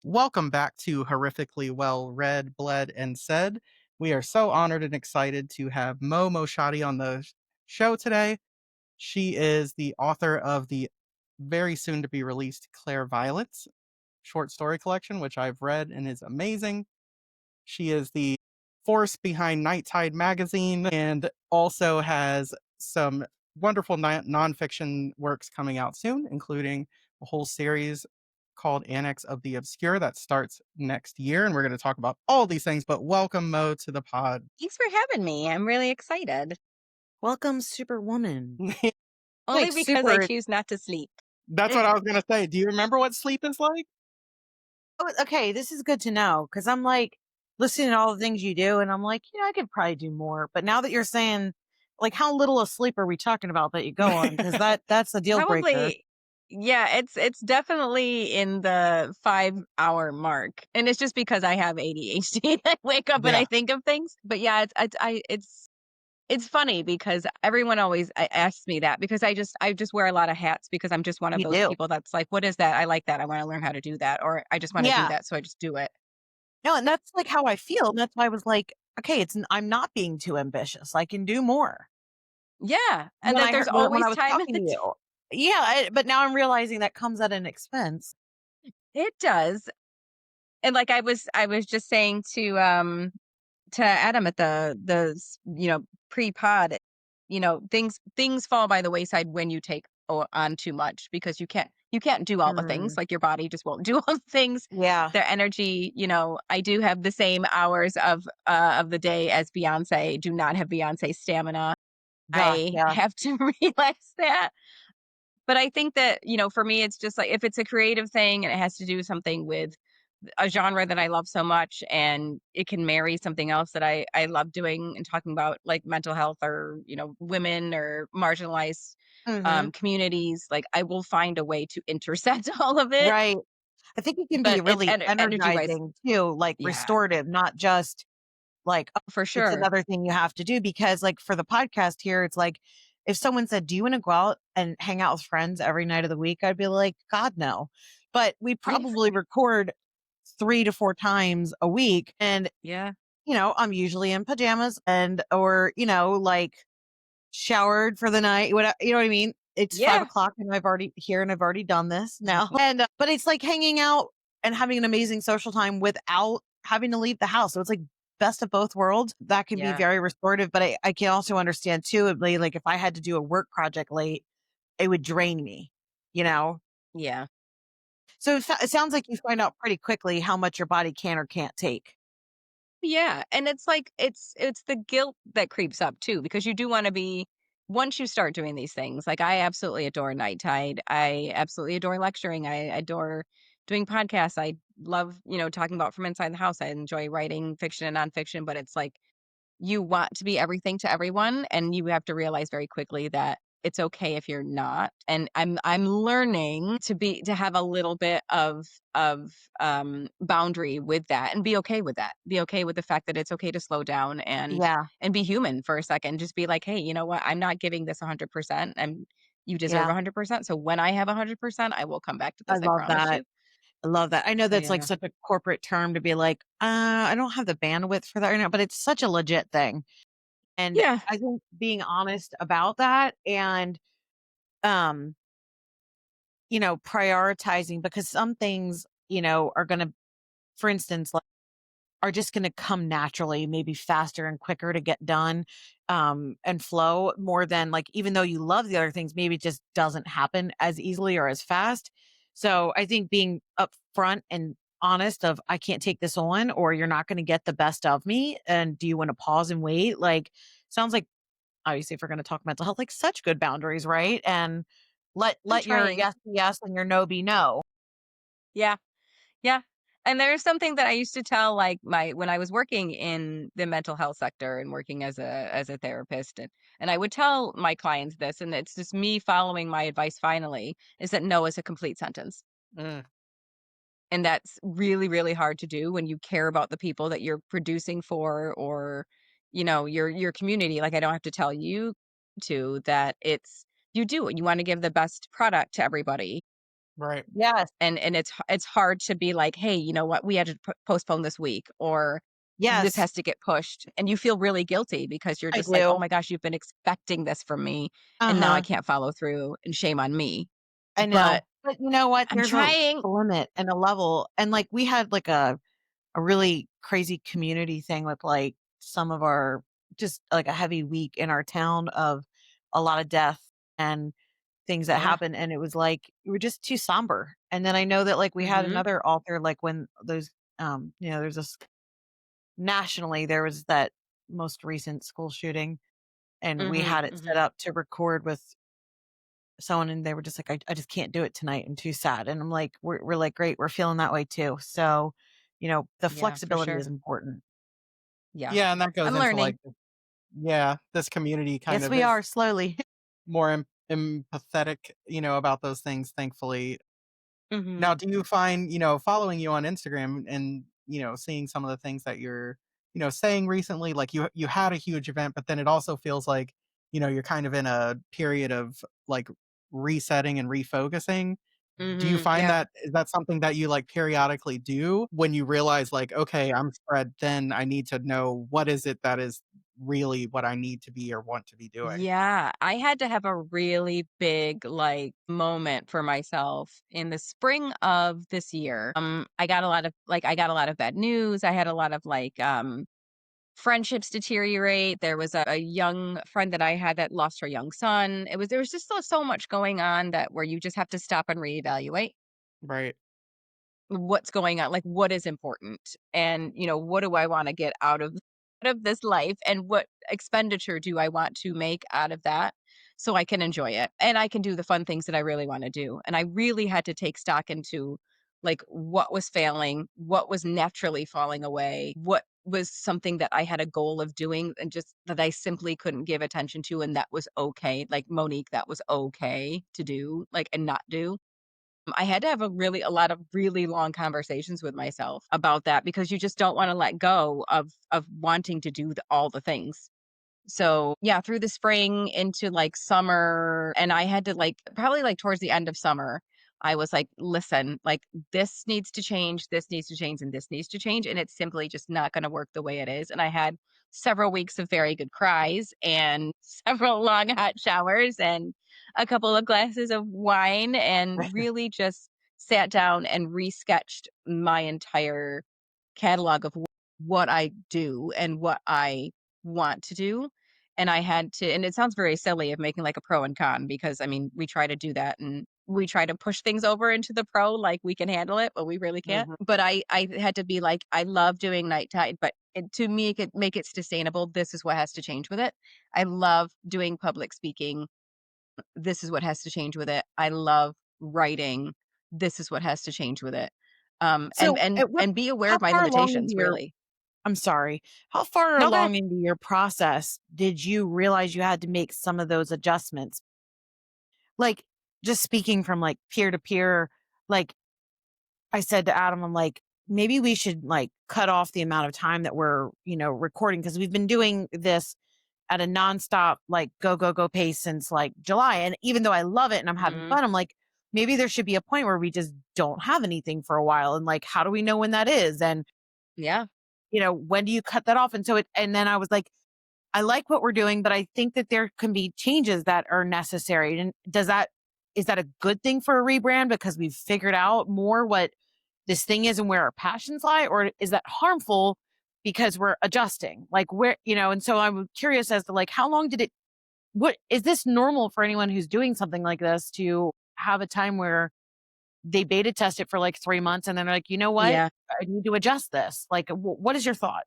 Welcome back to Horrifically Well Read, Bled, and Said. We are so honored and excited to have Mo Moshaty on the show today. She is the author of the very soon to be released Clairviolence short story collection, which I've read and is amazing. She is the force behind Night Tide magazine and also has some wonderful nonfiction works coming out soon, including a whole series called Annex of the Obscure that starts next year. And we're going to talk about all these things, but welcome, Mo, to the pod. Thanks for having me. I'm really excited. Welcome, Superwoman. Only Like because I super. choose not to sleep. That's what I was going to say. Do you remember what sleep is like? Oh, okay, this is good to know because I'm like listening to all the things you do, and I'm like, I could probably do more. But now that you're saying, like, how little of sleep are we talking about that you go on? Because that's a deal breaker. Probably, yeah, it's definitely in the 5-hour mark. And it's just because I have ADHD. I wake up and I Yeah. think of things. But yeah, it's funny because everyone always asks me that because I just wear a lot of hats because I'm just one of You those do, people that's like, what is that? I like that. I want to learn how to do that. Or I just want to do yeah. that. So I just do it. No, and that's like how I feel. And that's why I was like, okay, I'm not being too ambitious. I can do more. Yeah. And When that I there's heard when always I was time in talking the to you, yeah. But now I'm realizing that comes at an expense. It does. And like I was just saying to Adam at the pre-pod, things fall by the wayside when you take on too much because you can't do all the things. Mm, Like your body just won't do all the things. yeah, Their energy, I do have the same hours of the day as Beyonce. Do not have Beyonce stamina. gosh, I yeah. have to realize that. But I think that, for me, it's just like if it's a creative thing and it has to do something with a genre that I love so much and it can marry something else that I love doing and talking about like mental health or, women or marginalized Hmm. communities, like I will find a way to intersect all of it. Right. I think it can be But it's really energy wise. energizing too, like Yeah, restorative, not just like, oh, for it's sure. another thing you have to do. Because like for the podcast here, it's like if someone said, "Do you want to go out and hang out with friends every night of the week?" I'd be like, "God, no." But we Yeah. probably record 3 to 4 times a week. And, Yeah. I'm usually in pajamas or, like showered for the night. Whatever, you know what I mean? It's five Yeah. o'clock and I've already done this now. And, but it's like hanging out and having an amazing social time without having to leave the house. So it's like best of both worlds. That can be Yeah. very restorative, but I can also understand too, like if I had to do a work project late, it would drain me, you know? Yeah. So it sounds like you find out pretty quickly how much your body can or can't take. Yeah, and it's like it's the guilt that creeps up too because you do want to be once you start doing these things. Like I absolutely adore Night Tide. I absolutely adore lecturing. I adore doing podcasts. I love, talking about from inside the house. I enjoy writing fiction and nonfiction, but it's like you want to be everything to everyone and you have to realize very quickly that it's okay if you're not. And I'm learning to have a little bit of boundary with that and be okay with that. Be okay with the fact that it's okay to slow down Yeah. and be human for a second. Just be like, "Hey, you know what? I'm not giving this 100% and you deserve Yeah. 100%. So when I have 100%, I will come back to I this. I love promise that. you." I love that. I know So that's like yeah. such a corporate term to be like, I don't have the bandwidth for that right now, but it's such a legit thing. And Yeah. I think being honest about that and, um, prioritizing because some things, are going to, for instance, like are just going to come naturally, maybe faster and quicker to get done, and flow more than like, even though you love the other things, maybe it just doesn't happen as easily or as fast. So I think being upfront and honest of, I can't take this on, or you're not going to get the best of me. And do you want to pause and wait? Like, sounds like, obviously, if we're going to talk mental health, like such good boundaries, right? And I'm let your trying. yes be yes and your no be no. Yeah. Yeah. And there's something that I used to tell like my when I was working in the mental health sector and working as a therapist and I would tell my clients this and it's just me following my advice finally is that no is a complete sentence. Mm. And that's really really hard to do when you care about the people that you're producing for or your community. Like I don't have to tell you to that it's you do you want to give the best product to everybody Right. Yes. And it's hard to be like, "Hey, you know what? We had to postpone this week," or "This Yes, has to get pushed," and you feel really guilty because you're I just like, "Oh do. my gosh, you've been expecting this from me, and now I Uh-huh. can't follow through, and shame on me." I But know. But you know what? I'm There's a trying. limit and a level. And like we had like a really crazy community thing with like some of our just like a heavy week in our town of a lot of death and things that Yeah. happened. And it was like we were just too somber. And then I know that like we had Mhm. another author, like when those there's this nationally there was that most recent school shooting and we Mhm, had it set mhm. up to record with someone and they were just like, I just can't do it tonight. I'm too sad. And I'm like, we're like, great. We're feeling that way too. So, the Yeah, for flexibility sure. is important. Yeah. Yeah, and that goes I'm into, learning. like, yeah, this community kind Yes, of we is are slowly. more empathetic, about those things, thankfully. Mhm. Now, do you find, following you on Instagram and, seeing some of the things that you're, saying recently, like you had a huge event, but then it also feels like, you're kind of in a period of like resetting and refocusing. Do you Mhm. find Yeah. that is that something that you like periodically do when you realize like, okay, I'm spread thin, I need to know what is it that is really what I need to be or want to be doing? Yeah, I had to have a really big, like, moment for myself in the spring of this year. I got a lot of bad news. I had a lot of, like, friendships deteriorate. There was a young friend that I had that lost her young son. There was just so much going on that where you just have to stop and reevaluate Right. what's going on, like, what is important, and, what do I wanna get out of this life, and what expenditure do I want to make out of that so I can enjoy it, and I can do the fun things that I really wanna do, and I really had to take stock into, like, what was failing, what was naturally falling away, what was something that I had a goal of doing and just that I simply couldn't give attention to, and that was okay, like, Monique, that was okay to do, like, and not do. I had to have a lot of really long conversations with myself about that because you just don't wanna let go of wanting to do all the things. So, yeah, through the spring into, like, summer, and I had to, like probably, like, towards the end of summer, I was like, "Listen, like, this needs to change, and this needs to change, and it's simply just not gonna work the way it is." And I had several weeks of very good cries and several long hot showers and a couple of glasses of wine and really just sat down and resketched my entire catalog of what I do and what I want to do, and I had to and it sounds very silly of making, like, a pro and con because, I mean, we try to do that, and we try to push things over into the pro, like, we can handle it, but we really can't. Mhm. But I had to be like, "I love doing night tide, but to make it sustainable, this is what has to change with it. I love doing public speaking. This is what has to change with it. I love writing. This is what has to change with it." So, at what And be aware how of my far along into limitations, your really. I'm sorry. How far No, go ahead. along into your process did you realize you had to make some of those adjustments? Like, just speaking from, like, peer to peer, like, I said to Adam, I'm like, "Maybe we should, like, cut off the amount of time that we're, recording because 'cause we've been doing this at a nonstop, like, go, go, go pace since, like, July, and even though I love it and I'm having Mhm. fun, I'm like, maybe there should be a point where we just don't have anything for a while, and, like, how do we know when that is? And, Yeah. when do you cut that off? And then I was like, I like what we're doing, but I think that there can be changes that are necessary. And is that a good thing for a rebrand because we've figured out more what this thing is and where our passions lie? Or is that harmful because we're adjusting? Like and so I'm curious as to like how long did it what is this normal for anyone who's doing something like this to have a time where they beta test it for like 3 months and then they're like, you know what? Yeah. I need to adjust this. Like, what is your thought?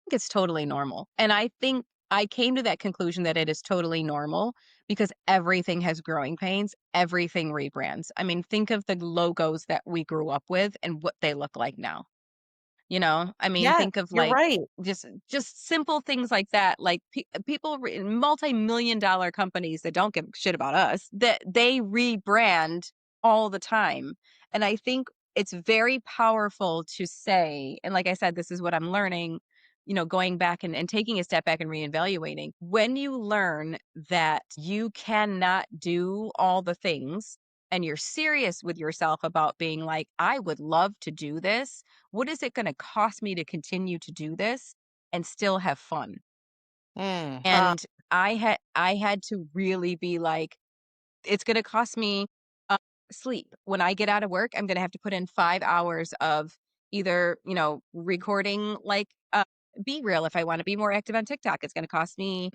Think it's totally normal. And I think I came to that conclusion that it is totally normal because everything has growing pains, everything rebrands. I mean, think of the logos that we grew up with and what they look like now. I mean, Yes, think of you're like right. just simple things like that. Like people in multi-million dollar companies that don't give a shit about us, that they rebrand all the time. And I think it's very powerful to say, and like I said, this is what I'm learning, going back and taking a step back and reevaluating. When you learn that you cannot do all the things and you're serious with yourself about being like, I would love to do this. What is it going to cost me to continue to do this and still have fun? Mm. And I had to really be like, it's gonna cost me, uh, sleep. When I get out of work, I'm gonna have to put in 5 hours of either, recording, like, Be Real if I wanna be more active on TikTok. It's gonna cost me,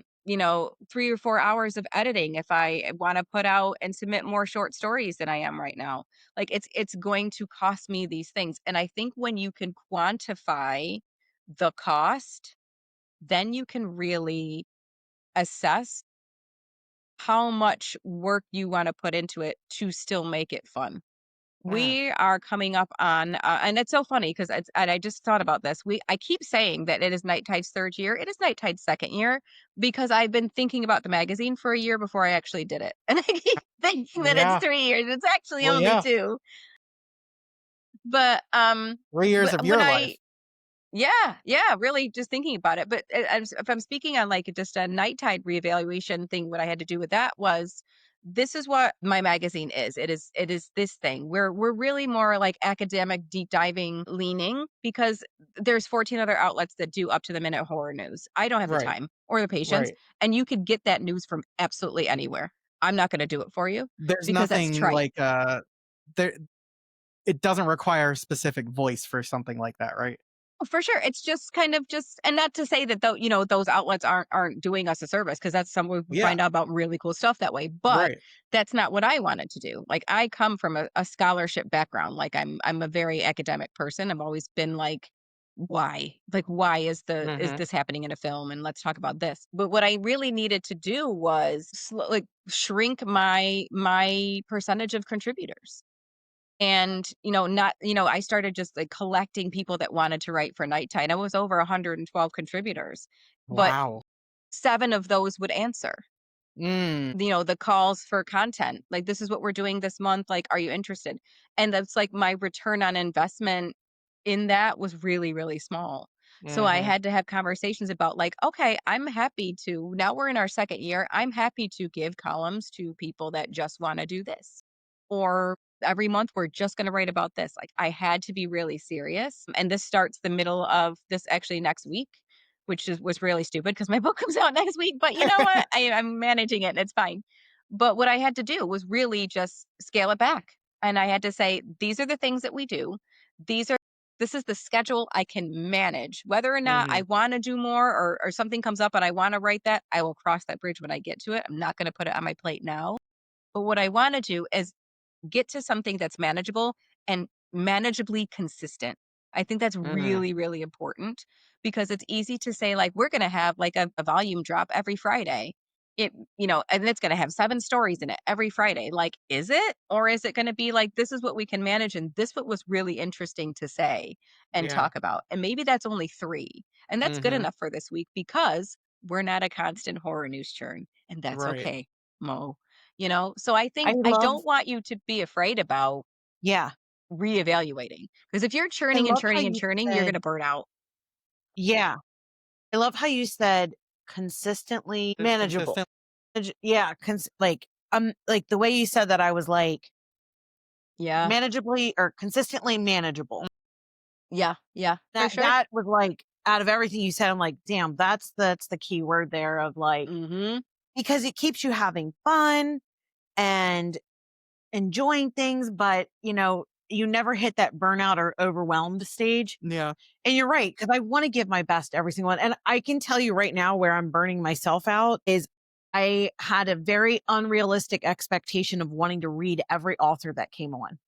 3 or 4 hours of editing if I wanna put out and submit more short stories than I am right now. Like, it's going to cost me these things, and I think when you can quantify the cost, then you can really assess how much work you wanna put into it to still make it fun. Mm. We are coming up on, and it's so funny because I just thought about this. I keep saying that it is Night Tide's 3rd year. It is Night Tide's 2nd year because I've been thinking about the magazine for a year before I actually did it, and I keep thinking that it's Yeah. 3 years. It's actually Well, only yeah. 2. But, 3 years of when your life. I yeah, yeah, really just thinking about it, but, if I'm speaking on, like, just a nighttime reevaluation thing, what I had to do with that was, this is what my magazine is. It is this thing. We're really more, like, academic, deep diving leaning because there's 14 other outlets that do up to the minute horror news. I don't have the Right. time or the patience, Right. and you could get that news from absolutely anywhere. I'm not gonna do it for you There's because that's nothing trite. like, there it doesn't require a specific voice for something like that, right? Oh, for sure. It's just kind of just, and not to say that though, those outlets aren't doing us a service because that's some we Yeah. find out about really cool stuff that way. But Right. that's not what I wanted to do. Like I come from a scholarship background. Like I'm a very academic person. I've always been like, why? Like why is Mhm. this happening in a film? And let's talk about this. But what I really needed to do was like shrink my percentage of contributors. And, not I started just, like, collecting people that wanted to write for Nighttime. I was over 112 contributors, but Wow. 7 of those would answer, Mm. the calls for content. Like, "This is what we're doing this month, like, are you interested?" And that's, like, my return on investment in that was really, really small. So I Mhm. had to have conversations about, like, "Okay, I'm happy to now we're in our 2nd year, I'm happy to give columns to people that just wanna do this." Or every month we're just going to write about this. Like I had to be really serious. And this starts the middle of this actually next week, which was really stupid because my book comes out next week. But you know what? I'm managing it and it's fine. But what I had to do was really just scale it back. And I had to say, these are the things that we do. These are this is the schedule I can manage. Whether or not I Mhm. want to do more or something comes up and I want to write that, I will cross that bridge when I get to it. I'm not going to put it on my plate now. But what I want to do is get to something that's manageable and manageably consistent. I think that's Mhm. really, really important because it's easy to say, like, we're going to have like a volume drop every Friday. And it's going to have 7 stories in it every Friday. Like, is it? Or is it going to be like, this is what we can manage and this what was really interesting to say and Yeah. talk about? And maybe that's only 3. And that's good Mhm. enough for this week because we're not a constant horror news churn. And that's Right. okay, Mo. So I I think I love don't want you to be afraid about yeah. reevaluating because if you're I churning and love how churning and you churning, you're said gonna burn out. yeah. I love how you said consistently manageable. Consistent. Yeah, like the way you said that I was like Yeah. manageably or consistently manageable. Yeah. Yeah. For sure. That was like out of everything you said, I'm like, damn, that's the key word there of like Mhm. because it keeps you having fun and enjoying things, but you never hit that burnout or overwhelmed stage. Yeah. And you're right, because I want to give my best to every single one. And I can tell you right now where I'm burning myself out is I had a very unrealistic expectation of wanting to read every author that came on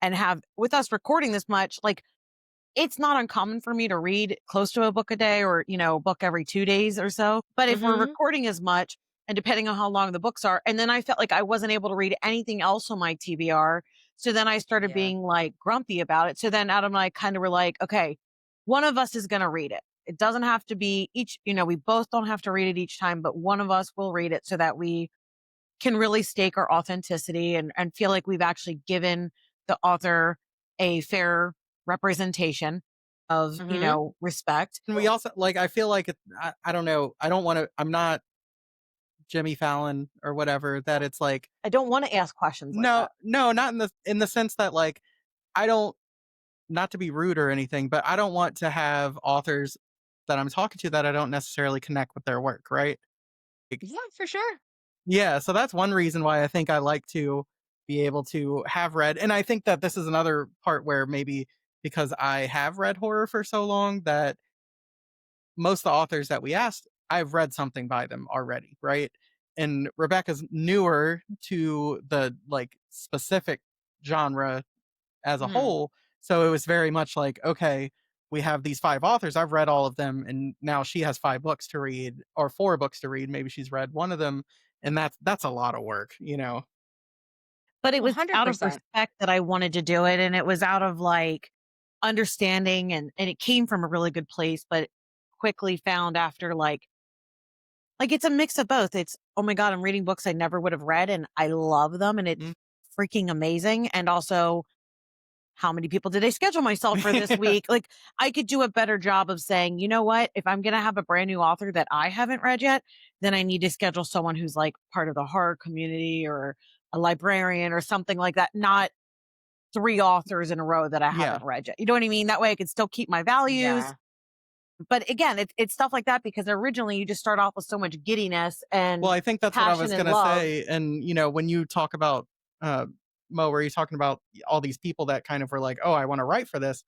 and have with us recording this much, like it's not uncommon for me to read close to a book a day or, a book every 2 days or so. But if we're Mhm. recording as much and depending on how long the books are, and then I felt like I wasn't able to read anything else on my TBR. So then I started Yeah. being like grumpy about it. So then Adam and I kind of were like, okay, one of us is going to read it. It doesn't have to be each, we both don't have to read it each time, but one of us will read it so that we can really stake our authenticity and feel like we've actually given the author a fair representation of, Mhm. respect. And we also like, I feel like I don't know. I don't wanna I'm not Jimmy Fallon or whatever, that it's like, I don't want to ask questions like no, that. no, not in the sense that like I don't, not to be rude or anything, but I don't want to have authors that I'm talking to that I don't necessarily connect with their work, right? Like, Yeah, for sure. yeah, so that's one reason why I think I like to be able to have read, and I think that this is another part where maybe because I have read horror for so long that most of the authors that we asked, I've read something by them already, right? And Rebecca's newer to the like specific genre as a Mhm. whole. So it was very much like, okay, we have these five authors. I've read all of them, and now she has five books to read or four books to read. Maybe she's read one of them, and that's a lot of work, you know. But it was out of 100%. respect that I wanted to do it, and it was out of, like, understanding, and it came from a really good place, but quickly found after, like, it's a mix of both. It's, "Oh my god, I'm reading books I never would have read, and I love them, and it's Mm. freaking amazing," and also, "How many people did I schedule myself for this week?" Like, I could do a better job of saying, "You know what? If I'm gonna have a brand new author that I haven't read yet, then I need to schedule someone who's, like, part of the horror community or a librarian or something like that, not 3 authors in a row that I Yeah. haven't read yet." You know what I mean? That way I can still keep my values. Yeah. But again, it's stuff like that because originally you just start off with so much giddiness and Well, I think that's what I passion was and gonna love. say. And you know, when you talk about uh, Mo, where you're talking about all these people that kind of were like, "Oh, I want to write for this."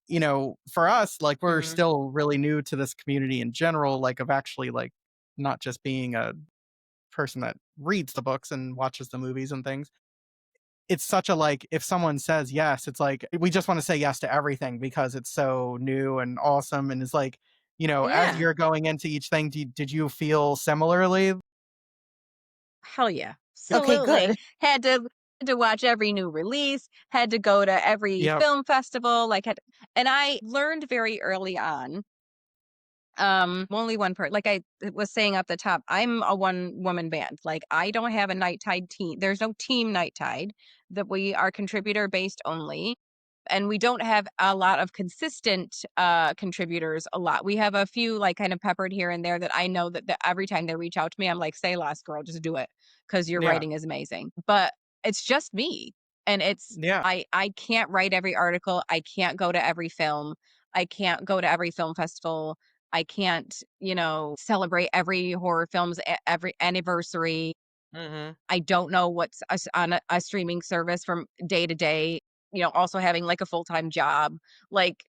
You know, for us, like we're Mhm. still really new to this community in general, like of actually like not just being a person that reads the books and watches the movies and things. It's such a like if someone says yes, it's like we just want to say yes to everything because it's so new and awesome. And it's like, you know, as Yeah. you're going into each thing, did you feel similarly? Hell yeah. Okay, Absolutely. good. Had to watch every new release, had to go to every Yep. film festival, like had and I learned very early on. Only one part. Like I was saying up the top, I'm a one woman band. Like I don't have a night tide team. There's no team night tide. That we are contributor based only. And we don't have a lot of consistent contributors a lot. We have a few like kind of peppered here and there that I know that every time they reach out to me, I'm like, say less, girl, just do it because your Yeah. writing is amazing. But it's just me. And it's Yeah. I can't write every article. I can't go to every film. I can't go to every film festival. I can't, celebrate every horror film's every anniversary. Mhm. I don't know what's on a streaming service from day to day, also having like a full-time job. Like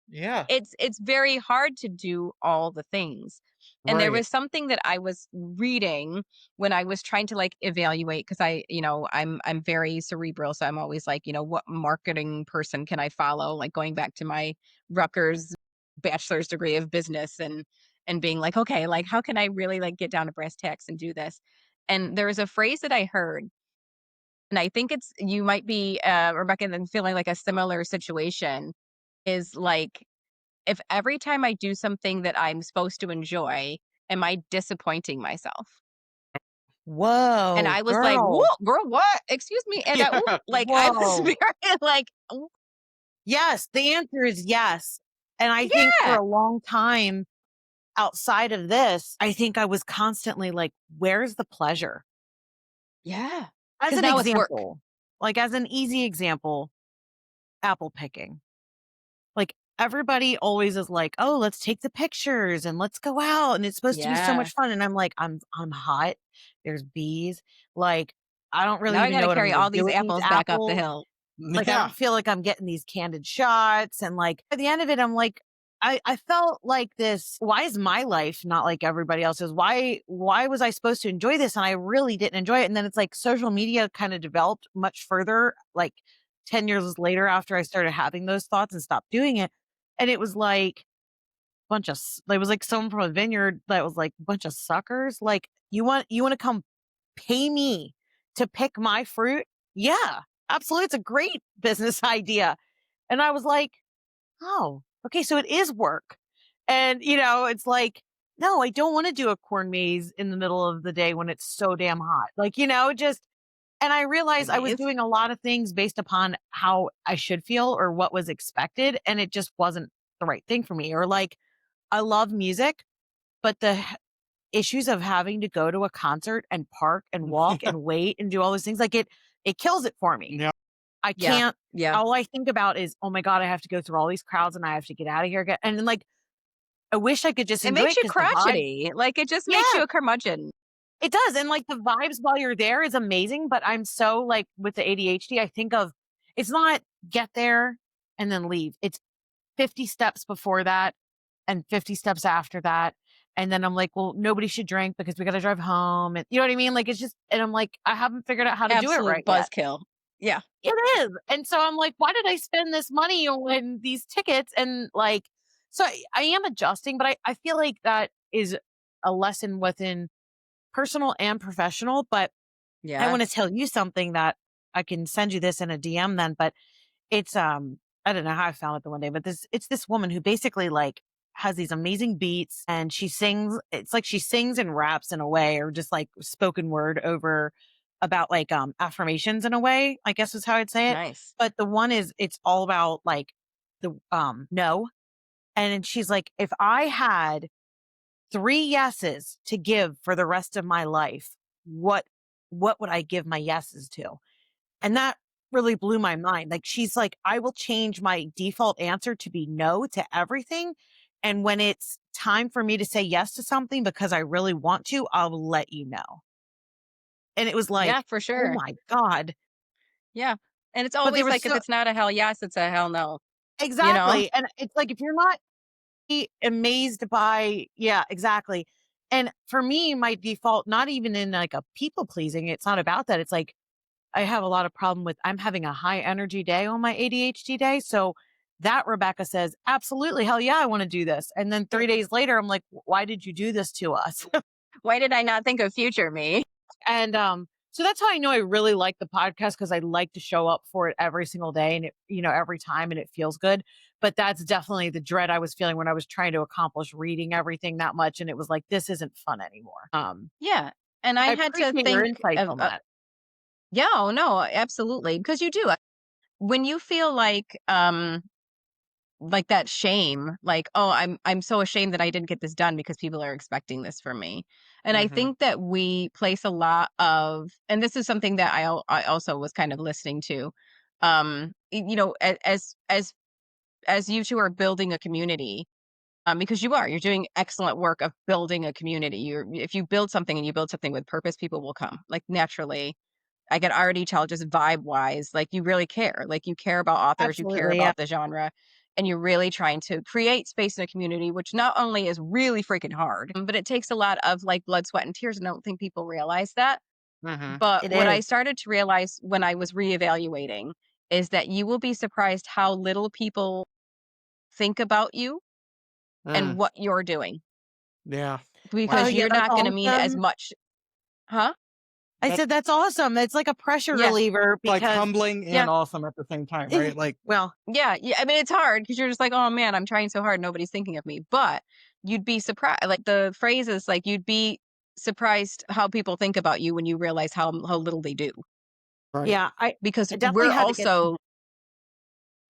Yeah. it's very hard to do all the things. And there Right. was something that I was reading when I was trying to like evaluate because I'm very cerebral, so I'm always like, what marketing person can I follow? Like going back to my Rutgers bachelor's degree of business and being like, okay, like how can I really like get down to brass tacks and do this? And there was a phrase that I heard, and I think it's you might be Rebecca and then feeling like a similar situation is like if every time I do something that I'm supposed to enjoy, am I disappointing myself? And Whoa, I was like, girl. "What, girl, what? Excuse me." And I, ooh, Yeah. like I was Whoa. very like, "Ooh, Yes, the answer is yes. And I think for yeah, a long time outside of this, I think I was constantly like, where's the pleasure? yeah," As because an now it's work. example, like as an easy example, apple picking. Like everybody always is like, "Oh, let's take the pictures and let's go out and it's supposed to be so Yeah. much fun." And I'm like, I'm hot. There's bees. Like I don't really Now I even got know to what I'm carry going to all do these with these apples back up the apples. hill. Like, I Yeah. don't feel like I'm getting these candid shots, and, like, at the end of it, I'm like, I felt like this, why is my life not like everybody else's? Why was I supposed to enjoy this? And I really didn't enjoy it, and then it's like social media kinda developed much further, like, 10 years later after I started having those thoughts and stopped doing it, and it was like, bunch of it was like someone from a vineyard that was like, "Bunch of suckers? Like, you wanna come pay me to pick my fruit? Yeah, absolutely, it's a great business idea." And I was like, "Oh, okay, so it is work." And, it's like, "No, I don't wanna do a corn maze in the middle of the day when it's so damn hot." Like, just and I realized I was Anyways, doing a lot of things based upon how I should feel or what was expected, and it just wasn't the right thing for me. Or like, I love music, but issues of having to go to a concert and park and walk and wait and do all those things, like it kills it for me. Yeah. I Yeah. can't Yeah. all I think about is, "Oh my god, I have to go through all these crowds and I have to get out of here again." And then, like, I wish I could just It enjoy makes it you because the vibe. crotchety. Like, it just makes Yeah, you a curmudgeon. it does, and, like, the vibes while you're there is amazing, but I'm so, like, with the ADHD, I think of it's not get there and then leave. It's 50 steps before that and 50 steps after that, and then I'm like, "Well, nobody should drink because we gotta drive home," and you know what I mean? Like, it's just and I'm like, "I haven't figured out how to do it Absolute right yet." buzzkill. Yeah. It is, and so I'm like, "Why did I spend this money on these tickets?" And, like so I am adjusting, but I feel like that is a lesson within personal and professional, but I wanna Yes. tell you something that I can send you this in a DM then, but it's, I don't know how I found it the one day, but this woman who basically, like, has these amazing beats and she sings it's like she sings and raps in a way or just, like, spoken word over about, like, affirmations in a way, I guess is how I'd say it. Nice. But the one is it's all about, like, no, and she's like, "If I had 3 yeses to give for the rest of my life, what what would I give my yeses to?" And that really blew my mind. Like, she's like, "I will change my default answer to be no to everything. And when it's time for me to say yes to something because I really want to, I'll let you know." And it was Yeah, like, for oh sure. my God. Yeah. And it's But they always were like, if so it's not a hell yes, it's a hell no, you know? exactly. And it's like, if you're not amazed by, yeah, exactly. And for me, my default, not even in like a people pleasing, it's not about that. It's like, I have a lot of problem with I'm having a high energy day on my ADHD day. So that Rebecca says, absolutely, hell yeah, I want to do this. And then 3 days later, I'm like, why did you do this to us? Why did I not think of future me? And so that's how I know I really like the podcast because I like to show up for it every single day and it, every time and it feels good. But that's definitely the dread I was feeling when I was trying to accomplish reading everything that much. And it was like, this isn't fun anymore. Yeah. And I I had to appreciate your think insights of, on that. yeah, oh no, absolutely. Because you do. When you feel like that shame, like, oh, I'm so ashamed that I didn't get this done because people are expecting this from me. And I Hmm. think that we place a lot of, and this is something that I also was kind of listening to, as you two are building a community, because you're doing excellent work of building a community. If you build something and you build something with purpose, people will come like naturally. I can already tell just vibe wise, like you really care. Like you care about authors, you care Absolutely. Yeah. about the genre, and you're really trying to create space in a community, which not only is really freaking hard, but it takes a lot of like blood, sweat, and tears. And I don't think people realize that. But It what I is. started to realize when I was reevaluating is that you will be surprised how little people think about you and Mm, what you're doing yeah. Oh, because Wow. yeah. you're That's not going to mean as awesome. much, huh? I That's said, that's awesome. It's like a pressure Yeah. reliever like because, humbling Yeah. and awesome at the same time, right? Like, well, Yeah, yeah. I mean, it's hard because you're just like, "Oh, man, I'm trying so hard, nobody's thinking of me." But you'd be surprised like, the phrase is like, you'd be surprised how people think about you when you realize how little they do. right. yeah, Because I definitely we're had to get some also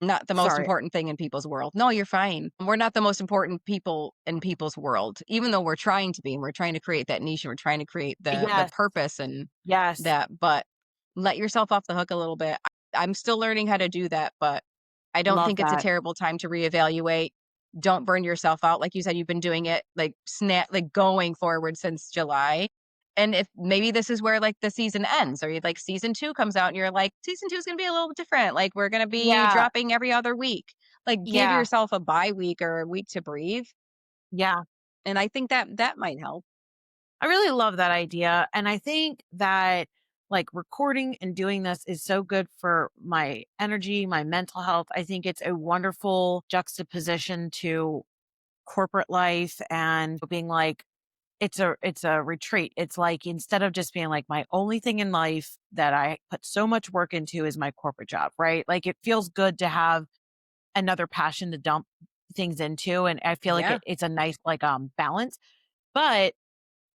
not the most sorry. important thing in people's world. No, you're fine. We're not the most important people in people's world, even though we're trying to be, and we're trying to create that niche, and we're trying to create the Yes, purpose and yes, that, but let yourself off the hook a little bit. I'm still learning how to do that, but I don't love think it's a that. terrible time to reevaluate. Don't burn yourself out. Like you said, you've been doing it like going forward since July. And if maybe this is where like the season ends or like season 2 comes out and you're like, season 2 is going to be a little different. Like we're going to be Yeah, dropping every other week. Like give yeah, yourself a bye week or a week to breathe. yeah. And I think that might help. I really love that idea, and I think that, like, recording and doing this is so good for my energy, my mental health. I think it's a wonderful juxtaposition to corporate life and being like, it's a retreat. It's like instead of just being like my only thing in life that I put so much work into is my corporate job, right? Like it feels good to have another passion to dump things into. And I feel like Yeah. it's a nice like balance. But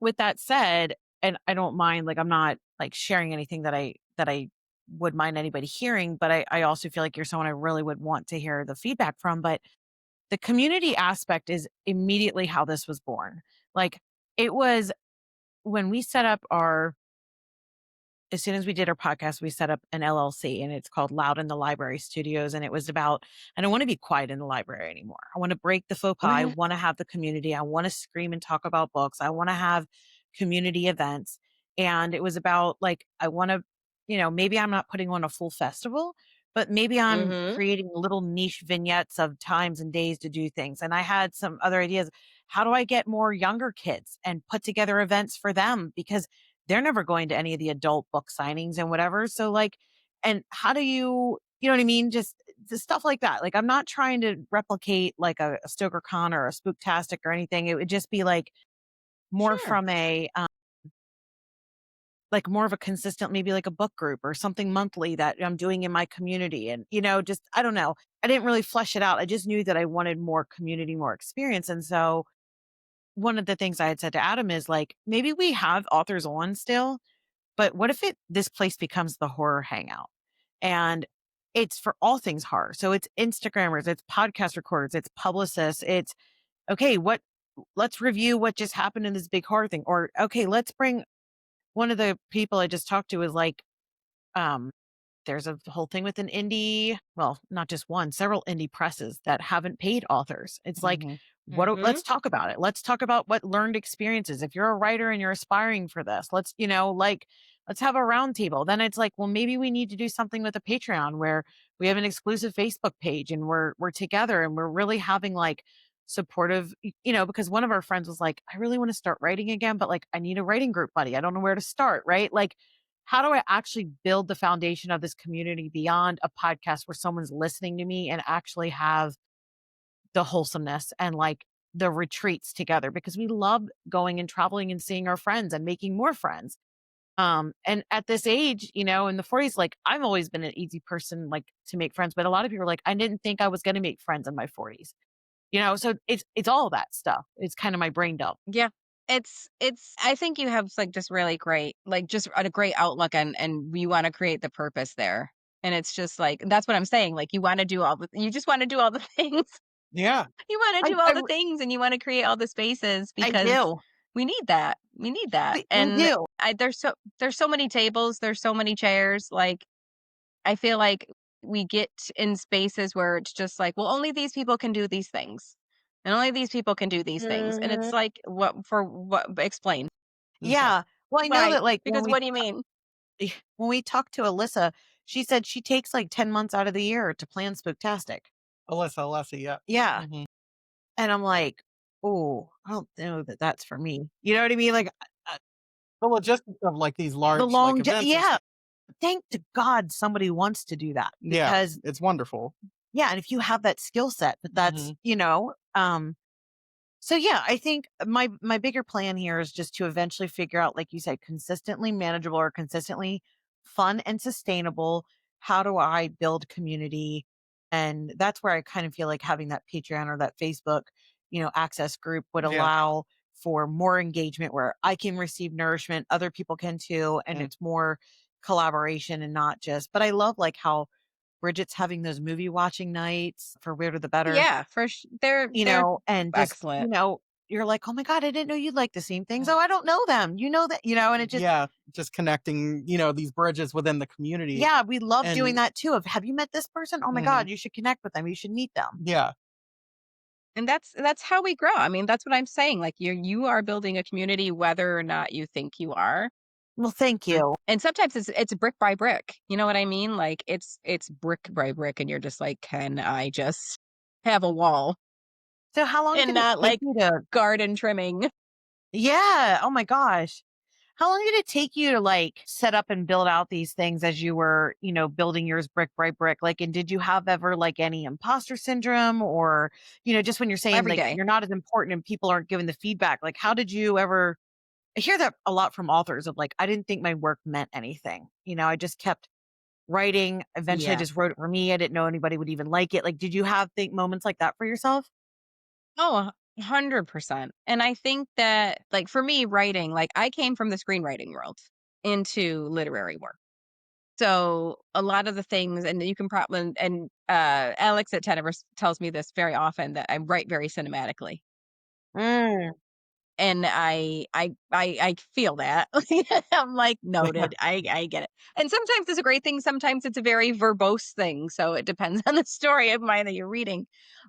with that said, and I don't mind like I'm not like sharing anything that I would mind anybody hearing, but I also feel like you're someone I really would want to hear the feedback from. But the community aspect is immediately how this was born. Like it was when we set up our as soon as we did our podcast, we set up an LLC and it's called Loud in the Library Studios. And it was about, I don't want to be quiet in the library anymore. I want to break the faux pas. I want to have the community. I want to scream and talk about books. I want to have community events. And it was about like, I want to, maybe I'm not putting on a full festival, but maybe I'm Mhm. creating little niche vignettes of times and days to do things. And I had some other ideas. How do I get more younger kids and put together events for them? Because they're never going to any of the adult book signings and whatever. So like, and how do you know what I mean? Just stuff like that. Like I'm not trying to replicate like a Stoker Con or a Spooktastic or anything. It would just be more Sure. from like more of a consistent, maybe like a book group or something monthly that I'm doing in my community. And, just, I don't know. I didn't really flesh it out. I just knew that I wanted more community, more experience. And so one of the things I had said to Adam is like, maybe we have authors on still, but what if this place becomes the horror hangout? And it's for all things horror. So it's Instagrammers, it's podcast recorders, it's publicists, it's okay, let's review what just happened in this big horror thing. Or okay, let's bring one of the people I just talked to is like, um, there's a whole thing with an indie, well, not just one, several indie presses that haven't paid authors. It's like, Mhm. Mhm. let's talk about it. Let's talk about what learned experiences. If you're a writer and you're aspiring for this, let's have a roundtable. Then it's like, well, maybe we need to do something with a Patreon where we have an exclusive Facebook page and we're together and we're really having like supportive, because one of our friends was like, I really want to start writing again, but like I need a writing group buddy. I don't know where to start, right? Like how do I actually build the foundation of this community beyond a podcast where someone's listening to me and actually have the wholesomeness and like the retreats together because we love going and traveling and seeing our friends and making more friends. And at this age, in the 40s, like I've always been an easy person like to make friends, but a lot of people are like, I didn't think I was going to make friends in my 40s. So it's all that stuff. It's kind of my brain dump. Yeah. It's I think you have like just really great like just a great outlook and you want to create the purpose there. And it's just like that's what I'm saying. Like you just want to do all the things. Yeah. You want to I do all I, the things and you want to create all the spaces I because do. we need that. We need that. We And do. there's so many tables, there's so many chairs. Like I feel like we get in spaces where it's just like, well, only these people can do these things. And only these people can do these things. And Mhm. it's like, what explain? Yeah. Yeah. Well, I know Why? that like Because what do you mean? when we talked to Alyssa, she said she takes like 10 months out of the year to plan Spooktastic. Alyssa, yeah. Yeah. Mhm. And I'm like, oh, I don't know that that's for me. You know what I mean? Like The logistics of, like, these the large, like, long, events and yeah. stuff. Thank to God somebody wants to do that Yeah, because, it's wonderful. yeah. And if you have that skill set, but that's, Mhm. so yeah, I think my bigger plan here is just to eventually figure out, like you said, consistently manageable or consistently fun and sustainable. How do I build community? And that's where I kind of feel like having that Patreon or that Facebook, access group would Yeah. allow for more engagement where I can receive nourishment, other people can too, and Mm. it's more collaboration and not just. But I love like how Bridget's having those movie watching nights for Weirder the Better, Yeah, they're and just, excellent. you're like, "Oh my god, I didn't know you'd like the same things. Oh, I don't know them. You know that," and it just Yeah, just connecting, these bridges within the community, yeah, we love doing and that too of, "Have you met this person? Oh my mhm. god, you should connect with them. You should meet them." Yeah. And that's how we grow. I mean, that's what I'm saying. Like you are building a community whether or not you think you are. Well, thank Mm. you. And sometimes it's brick by brick. You know what I mean? Like it's brick by brick and you're just like, "Can I just have a wall So how long and did it not take like you to garden trimming?" Yeah, oh my gosh. How long did it take you to, like, set up and build out these things as you were, building yours brick by brick? Like, and did you have ever, like, any imposter syndrome or, just when you're saying, Every like, day. you're not as important and people aren't giving the feedback, like, how did you ever I hear that a lot from authors of, like, "I didn't think my work meant anything." I just kept writing. Eventually, I Yeah. just wrote it for me. I didn't know anybody would even like it. Like, did you have think moments like that for yourself? Oh, 100%. And I think that like for me writing, like I came from the screenwriting world into literary work. So a lot of the things, and you can probably, and Alex at Tenebrous tells me this very often that I write very cinematically. Mm. And I feel that. I'm like, noted. I get it. And sometimes it's a great thing, sometimes it's a very verbose thing. So it depends on the story of mine that you're reading.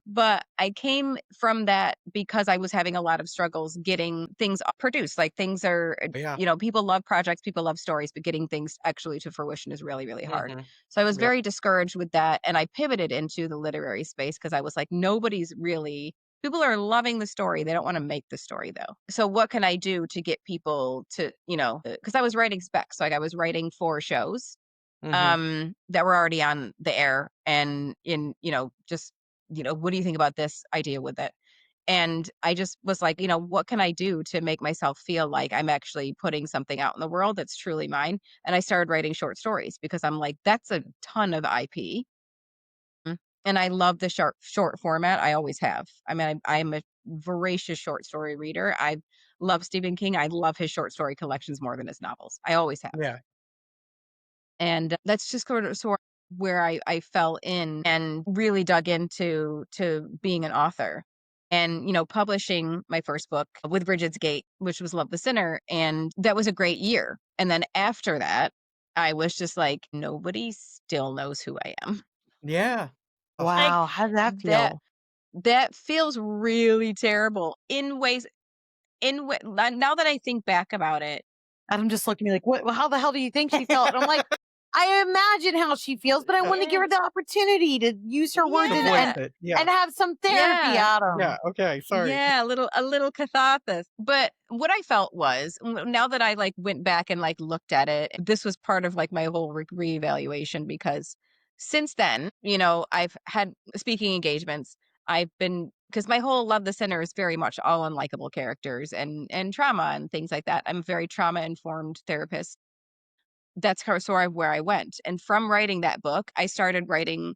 But I came from that because I was having a lot of struggles getting things produced. Like things are, Yeah. people love projects, people love stories, but getting things actually to fruition is really, really hard. Mhm. So I was Yep. very discouraged with that. And I pivoted into the literary space because I was like, nobody's really, people are loving the story. They don't want to make the story though. So what can I do to get people to, because I was writing specs, like I was writing for shows Mhm. that were already on the air and just, what do you think about this idea with it? And I just was like, what can I do to make myself feel like I'm actually putting something out in the world that's truly mine? And I started writing short stories because I'm like, that's a ton of IP. And I love the short format. I always have. I mean, I'm a voracious short story reader. I love Stephen King. I love his short story collections more than his novels. I always have. Yeah. And that's just sort of where I fell in and really dug into being an author. And, publishing my first book with Bridget's Gate, which was Love the Sinner. And that was a great year. And then after that, I was just like, nobody still knows who I am. Yeah. Ugh, Like Wow, how does that that feel? that feels really terrible in ways now that I think back about it. I'm just looking at me like, "What how the hell do you think she felt?" And I'm like, "I imagine how she feels, but I yeah. wanna give Yeah. her the opportunity to use her words To and voice Yeah. and it. Yeah. and have some therapy Yeah. out of Yeah. 'em." Okay. Sorry. Yeah, a little catharsis. But what I felt was now that I like went back and like looked at it, this was part of like my whole reevaluation because since then, I've had speaking engagements. I've been because my whole Love the Sinner is very much all unlikable characters and trauma and things like that. I'm a very trauma informed therapist. That's sort of where I went. And from writing that book, I started writing,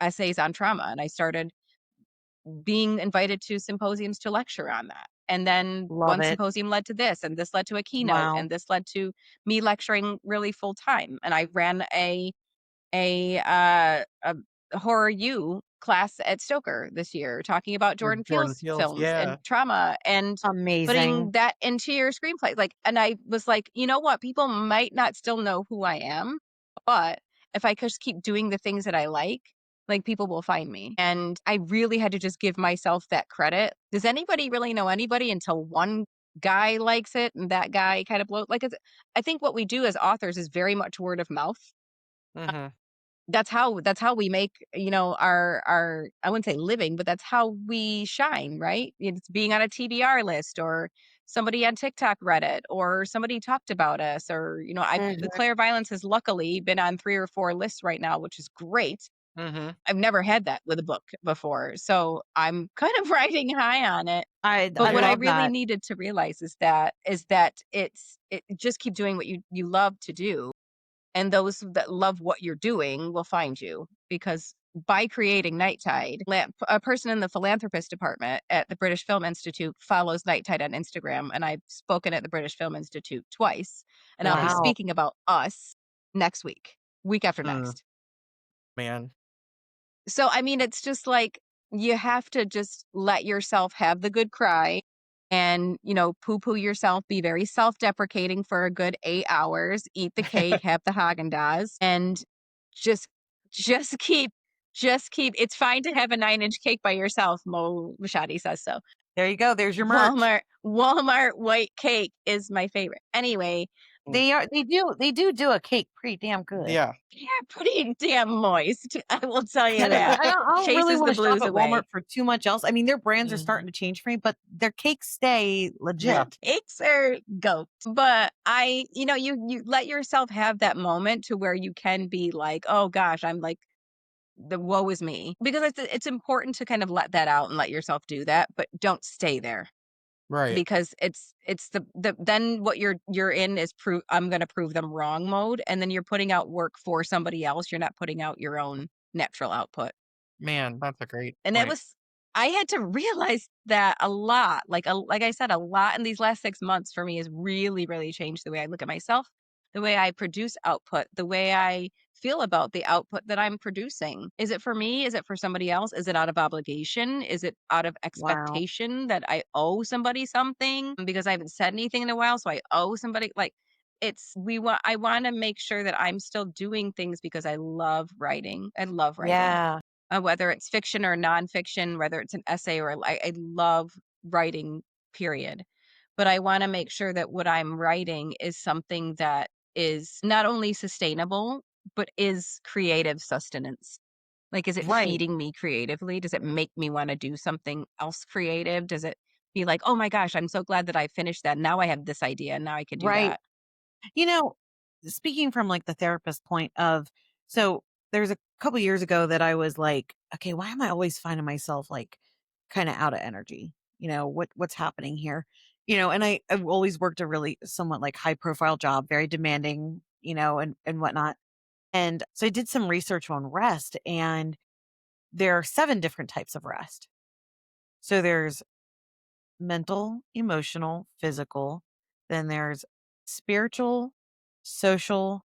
essays on trauma, and I started being invited to symposiums to lecture on that. And then Love one it. symposium led to this, and this led to a keynote, Wow. and this led to me lecturing really full time. And I ran a horror U class at Stoker this year, talking about Or Jordan Jordan Peele's Peele's. films and Yeah. trauma and putting Amazing. that into your screenplay. Like, and I was like, you know what? People might not still know who I am, but if I just keep doing the things that I like people will find me. And I really had to just give myself that credit. Does anybody really know anybody until one guy likes it and that guy kind of blows? Like, I think what we do as authors is very much word of mouth. Mhm. That's how we make, our I wouldn't say living, but that's how we shine, right? It's being on a TBR list or somebody on TikTok read it or somebody talked about us or, I Mhm. Clairviolence has luckily been on 3 or 4 lists right now, which is great. Mhm. I've never had that with a book before. So I'm kind of riding high on it. But I what I Yeah. love really that. needed to realize is that it just keep doing what you love to do, and those that love what you're doing will find you because by creating Night Tide, a person in the philanthropist department at the British Film Institute follows Night Tide on Instagram, and I've spoken at the British Film Institute twice, and I'll be Nice. Wow. speaking about us next week after Mm, next. man. So, I mean, it's just like you have to just let yourself have the good cry and, poo poo yourself, be very self deprecating for a good 8 hours, eat the cake, have the Haagen Dazs, and just, just keep, it's fine to have a 9-inch cake by yourself. Mo Moshaty says so. There you go. There's your merch. Walmart white cake is my favorite. Anyway, Mm, They do a cake pretty damn good. yeah. yeah, pretty damn moist. I will tell you And that. I don't really Chases wanna the shop blues at Walmart away. for too much else. I mean, their brands are Mhm. starting to change for me, but their cakes stay Yeah. legit. Cakes are goat. But you let yourself have that moment to where you can be like, oh gosh, I'm like the woe is me. Because it's important to kind of let that out and let yourself do that, but don't stay there. Right. Because it's the then what you're in is prove I'm gonna prove them wrong mode. And then you're putting out work for somebody else. You're not putting out your own natural output. Man, that's a great And point. I had to realize that a lot. Like I said, a lot in these last 6 months for me has really, really changed the way I look at myself the way I produce output, the way I feel about the output that I'm producing. Is it for me? Is it for somebody else? Is it out of obligation? Is it out of Wow. expectation that I owe somebody something because I haven't said anything in a while, so I owe somebody like I want to make sure that I'm still doing things because I love writing. I love writing. Yeah. Whether it's fiction or nonfiction, whether it's an essay or I love writing, period. But I want to make sure that what I'm writing is something that is not only sustainable, but is creative sustenance. Like, is it Right. feeding me creatively? Does it make me want to do something else creative? Does it be like, oh my gosh, I'm so glad that I finished that. Now I have this idea. Now I could do Right. that. You know, speaking from like the therapist point of, so there's a couple years ago that I was like, okay, why am I always finding myself like kind of out of energy? What's happening here? And I've always worked a really somewhat like high profile job, very demanding, and whatnot. And so I did some research on rest, and there are 7 different types of rest. So there's mental, emotional, physical, then there's spiritual, social,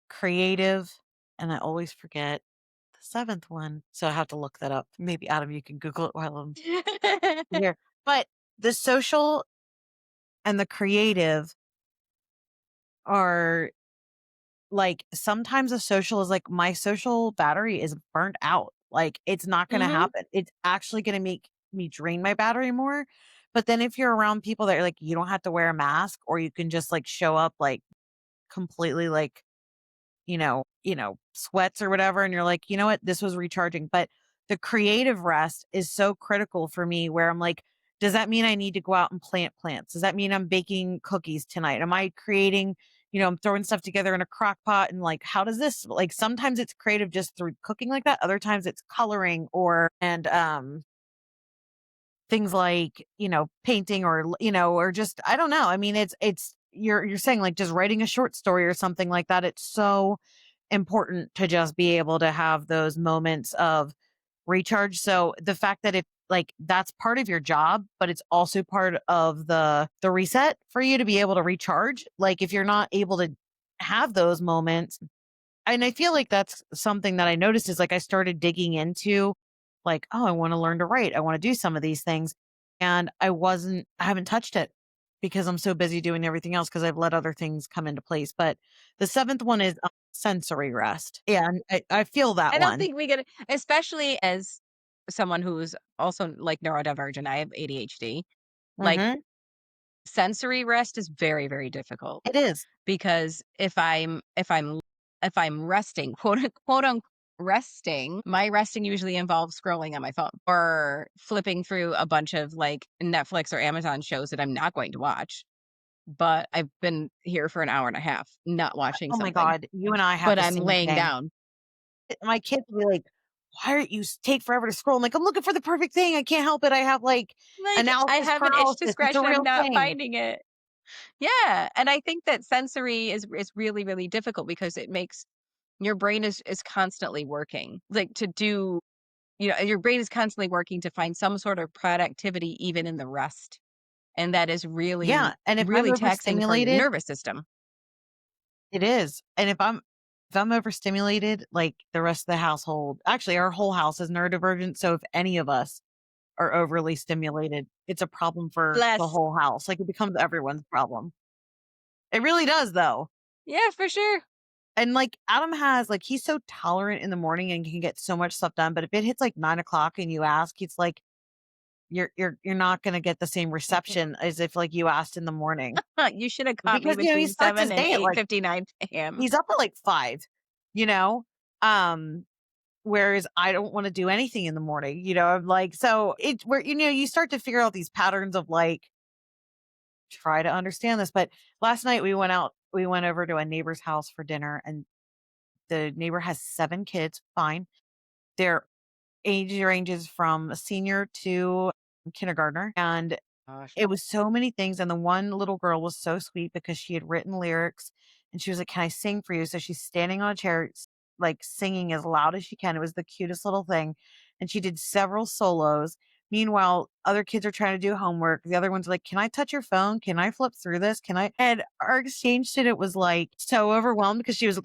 creative, and I always forget the 7th one. So I have to look that up. Maybe Adam, you can Google it while I'm here. But the social and the creative are like sometimes a social is like my social battery is burnt out. Like it's not going to Hmm. happen. It's actually going to make me drain my battery more. But then if you're around people that are like, you don't have to wear a mask or you can just like show up like completely like sweats or whatever. And you're like, you know what? This was recharging. But the creative rest is so critical for me where I'm like, does that mean I need to go out and plant plants? Does that mean I'm baking cookies tonight? Am I creating, I'm throwing stuff together in a crock pot and like, how does this like sometimes it's creative just through cooking like that. Other times it's coloring and things like, painting or, or just, I don't know. I mean, you're saying like just writing a short story or something like that. It's so important to just be able to have those moments of recharge. So the fact that it like that's part of your job, but it's also part of the reset for you to be able to recharge. Like if you're not able to have those moments, and I feel like that's something that I noticed is like I started digging into like, oh, I want to learn to write. I want to do some of these things. And I haven't touched it because I'm so busy doing everything else because I've let other things come into place. But the 7th one is sensory rest. Yeah. And I feel that I don't one. think we get, especially as someone who's also like neurodivergent. I have ADHD. Like Hmm. sensory rest is very, very difficult It is. because if I'm resting, quote unquote resting, my resting usually involves scrolling on my phone or flipping through a bunch of like Netflix or Amazon shows that I'm not going to watch. But I've been here for an hour and a half not watching Oh my something, God. You and I have but the I'm same laying thing. down. My kids will be like, why are take forever to scroll? I'm like, I'm looking for the perfect thing. I can't help it. I have like Like I analysis have an itch to paralysis. It's a scratch and I'm real not thing. finding it. Yeah, and I think that sensory is really, really difficult because it makes your brain is constantly working, like, to do your brain is constantly working to find some sort of productivity even in the rest, and that is really, Yeah, and if I'm really taxing for your overstimulated, nervous system. it is. And if I'm overstimulated, like the rest of the household, actually our whole house is neurodivergent, so if any of us are overly stimulated, it's a problem for the Bless. whole house. Like it becomes everyone's problem. It really does though. Yeah, for sure. And like Adam has like he's so tolerant in the morning and can get so much stuff done. But if it hits like 9 o'clock and you ask, it's like you're not gonna get the same reception as if like you asked in the morning. You should have caught me Because he between starts 7 his and day at like 8:59 AM. he's up at like 5, you know? Um, whereas I don't want to do anything in the morning, I'm like, so it's where, you start to figure out these patterns of like, try to understand this. But last night we went over to a neighbor's house for dinner and the neighbor has 7 kids. Fine. Their age ranges from senior to kindergartner. And Gosh. it was so many things, and the one little girl was so sweet because she had written lyrics, and she was like, "Can I sing for you?" So she's standing on a chair, like, singing as loud as she can. It was the cutest little thing, and she did several solos, Meanwhile, other kids are trying to do homework. The other one's like, "Can I touch your phone? Can I flip through this? Can I?" And our exchange student was like so overwhelmed because she was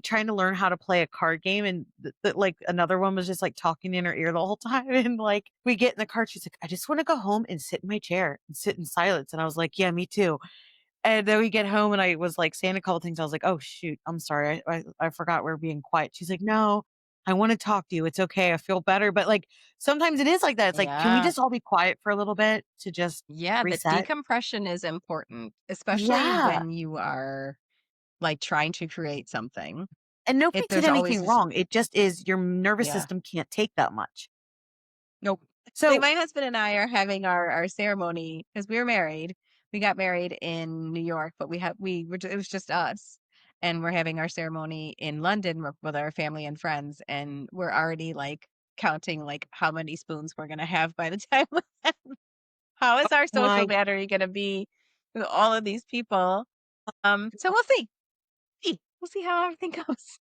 trying to learn how to play a card game. And like another one was just like talking in her ear the whole time. And like we get in the car, she's like, "I just want to go home and sit in my chair and sit in silence." And I was like, "Yeah, me too." And then we get home and I was like saying a couple things. I was like, "Oh shoot, I'm sorry. I forgot we're being quiet." She's like, "No, I want to talk to you. It's okay. I feel better." But like sometimes it is like that. It's like, can we Yeah. just all be quiet for a little bit to just Yeah, the reset? decompression is important, especially Yeah. when you are, like, trying to create something. And nobody If did there's always anything this. wrong. It just is your nervous Yeah. system can't take that much. Nope. Like, So my husband and I are having our ceremony because we were married. We got married in New York, but we were it was just us, and we're having our ceremony in London with our family and friends, and we're already, like, counting, like, how many spoons we're gonna have by the time how is our social my battery gonna be with all of these people? So we'll see. We'll see how everything goes.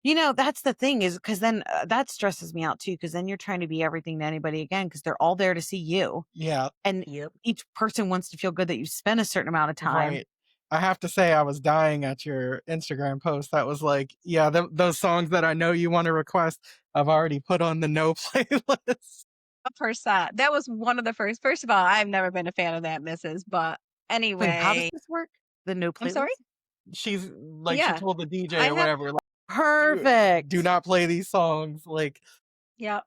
that's the thing is because then that stresses me out too. Because then you're trying to be everything to anybody again because they're all there to see you. Yeah, And Yep. each person wants to feel good that you spent a certain amount of time. right. I have to say I was dying at your Instagram post. That was like, yeah, those songs that I know you want to request, I've already put on the no playlist. 100%. That was one of the first of all, I've never been a fan of that Mrs., but Wait, how does anyway. this work? The no I'm sorry? playlist? She's like, she Yeah. told the DJ I or have whatever, like, do Perfect. not play these songs. Like, yeah.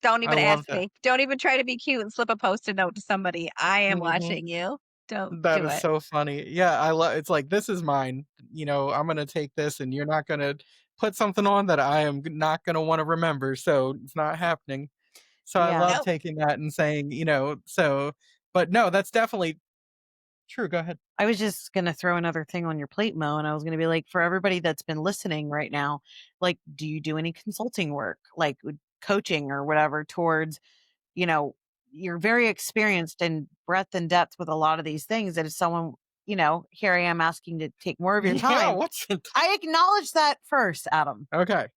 Don't I even love ask that. me. Don't even try to be cute and slip a Post-it note to somebody. I am Hmm. watching you. Don't That do is it. so funny. Yeah, I love. It's like this is mine. I'm gonna take this, and you're not gonna put something on that I am not gonna want to remember. So it's not happening. So I Yeah. love Nope. taking that and saying, so. But no, that's definitely true. Go ahead. I was just going to throw another thing on your plate, Mo. And I was going to be like, for everybody that's been listening right now, like, do you do any consulting work, like coaching or whatever towards, you know, you're very experienced in breadth and depth with a lot of these things. That if someone, here I am asking to take more of your Yeah. time. What's it? I acknowledge that first, Adam. Okay.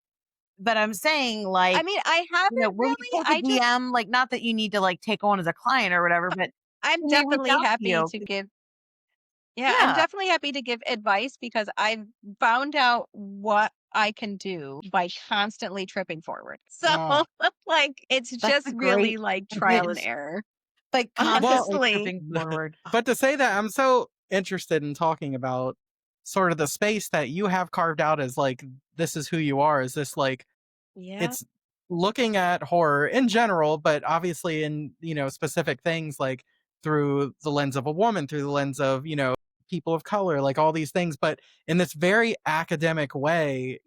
But I'm saying, I like, mean, I haven't will you really. take a DM? Like, not that you need to like take on as a client or whatever, but I'm can they reach definitely out to happy you? to give. Yeah, I'm Yeah, definitely happy to give advice because I've found out what I can do by constantly tripping forward. So, Ah, like, it's that's just a really great like trial and image. error, Like, well, constantly honestly. tripping forward. but to say that, I'm so interested in talking about sort of the space that you have carved out as like this is who you are. Is this like Yeah, it's looking at horror in general, but obviously in, specific things like through the lens of a woman, through the lens of, people of color, like all these things, but in this very academic way,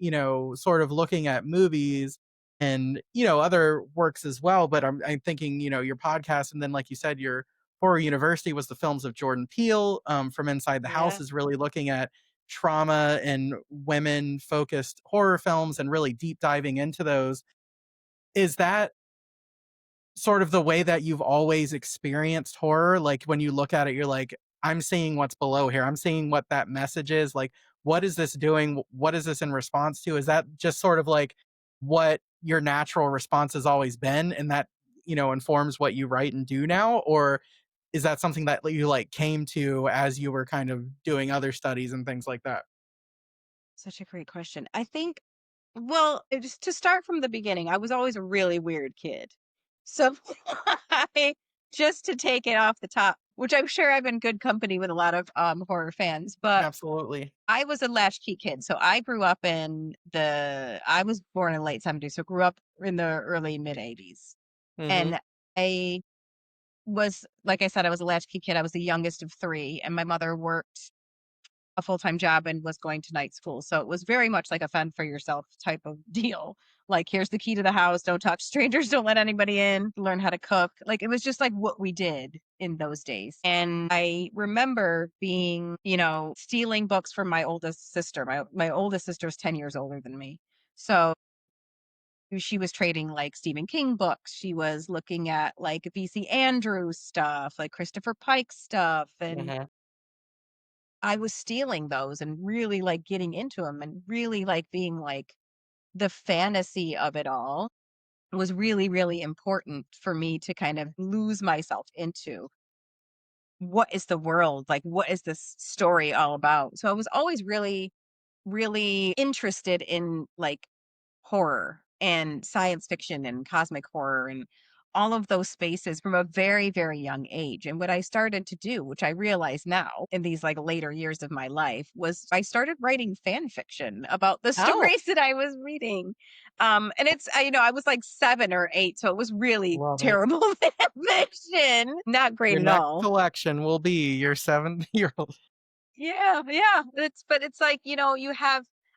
sort of looking at movies and, other works as well. But I'm thinking, your podcast, and then, like you said, your horror university was the films of Jordan Peele, from Inside the House yeah. is really looking at trauma and women focused horror films and really deep diving into those. Is that sort of the way that you've always experienced horror? Like when you look at it, you're like, I'm seeing what's below here. I'm seeing what that message is. Like, what is this doing? What is this in response to? Is that just sort of like what your natural response has always been? And that, informs what you write and do now? Or is that something that you like came to as you were kind of doing other studies and things like that? Such a great question. I think, well, just to start from the beginning, I was always a really weird kid. So, I, just to take it off the top, which I'm sure I'm in good company with a lot of horror fans, but Absolutely. I was a latchkey kid. So I grew up I was born in late 70s, so grew up in the early mid 80s. Hmm. And I was, like I said, I was a latchkey kid. I was the youngest of three, and my mother worked a full-time job and was going to night school. So it was very much like a fend for yourself type of deal. Like, here's the key to the house. Don't talk to strangers. Don't let anybody in. Learn how to cook. Like, it was just like what we did in those days. And I remember being, stealing books from my oldest sister. My oldest sister is 10 years older than me. So she was trading like Stephen King books. She was looking at like VC Andrews stuff, like Christopher Pike stuff. And Hmm. I was stealing those and really, like, getting into them and really, like, being, like, the fantasy of it all. was really, really important for me to kind of lose myself into what is the world? Like, what is this story all about? So I was always really, really interested in like horror and science fiction and cosmic horror and all of those spaces from a very, very young age. And what I started to do, which I realize now in these like later years of my life, was I started writing fan fiction about the Oh, stories that I was reading. And I was like 7 or 8, so it was really love it. terrible fan fiction. Not great Your at next all. selection will be your 7-year-old. Yeah, yeah. It's like,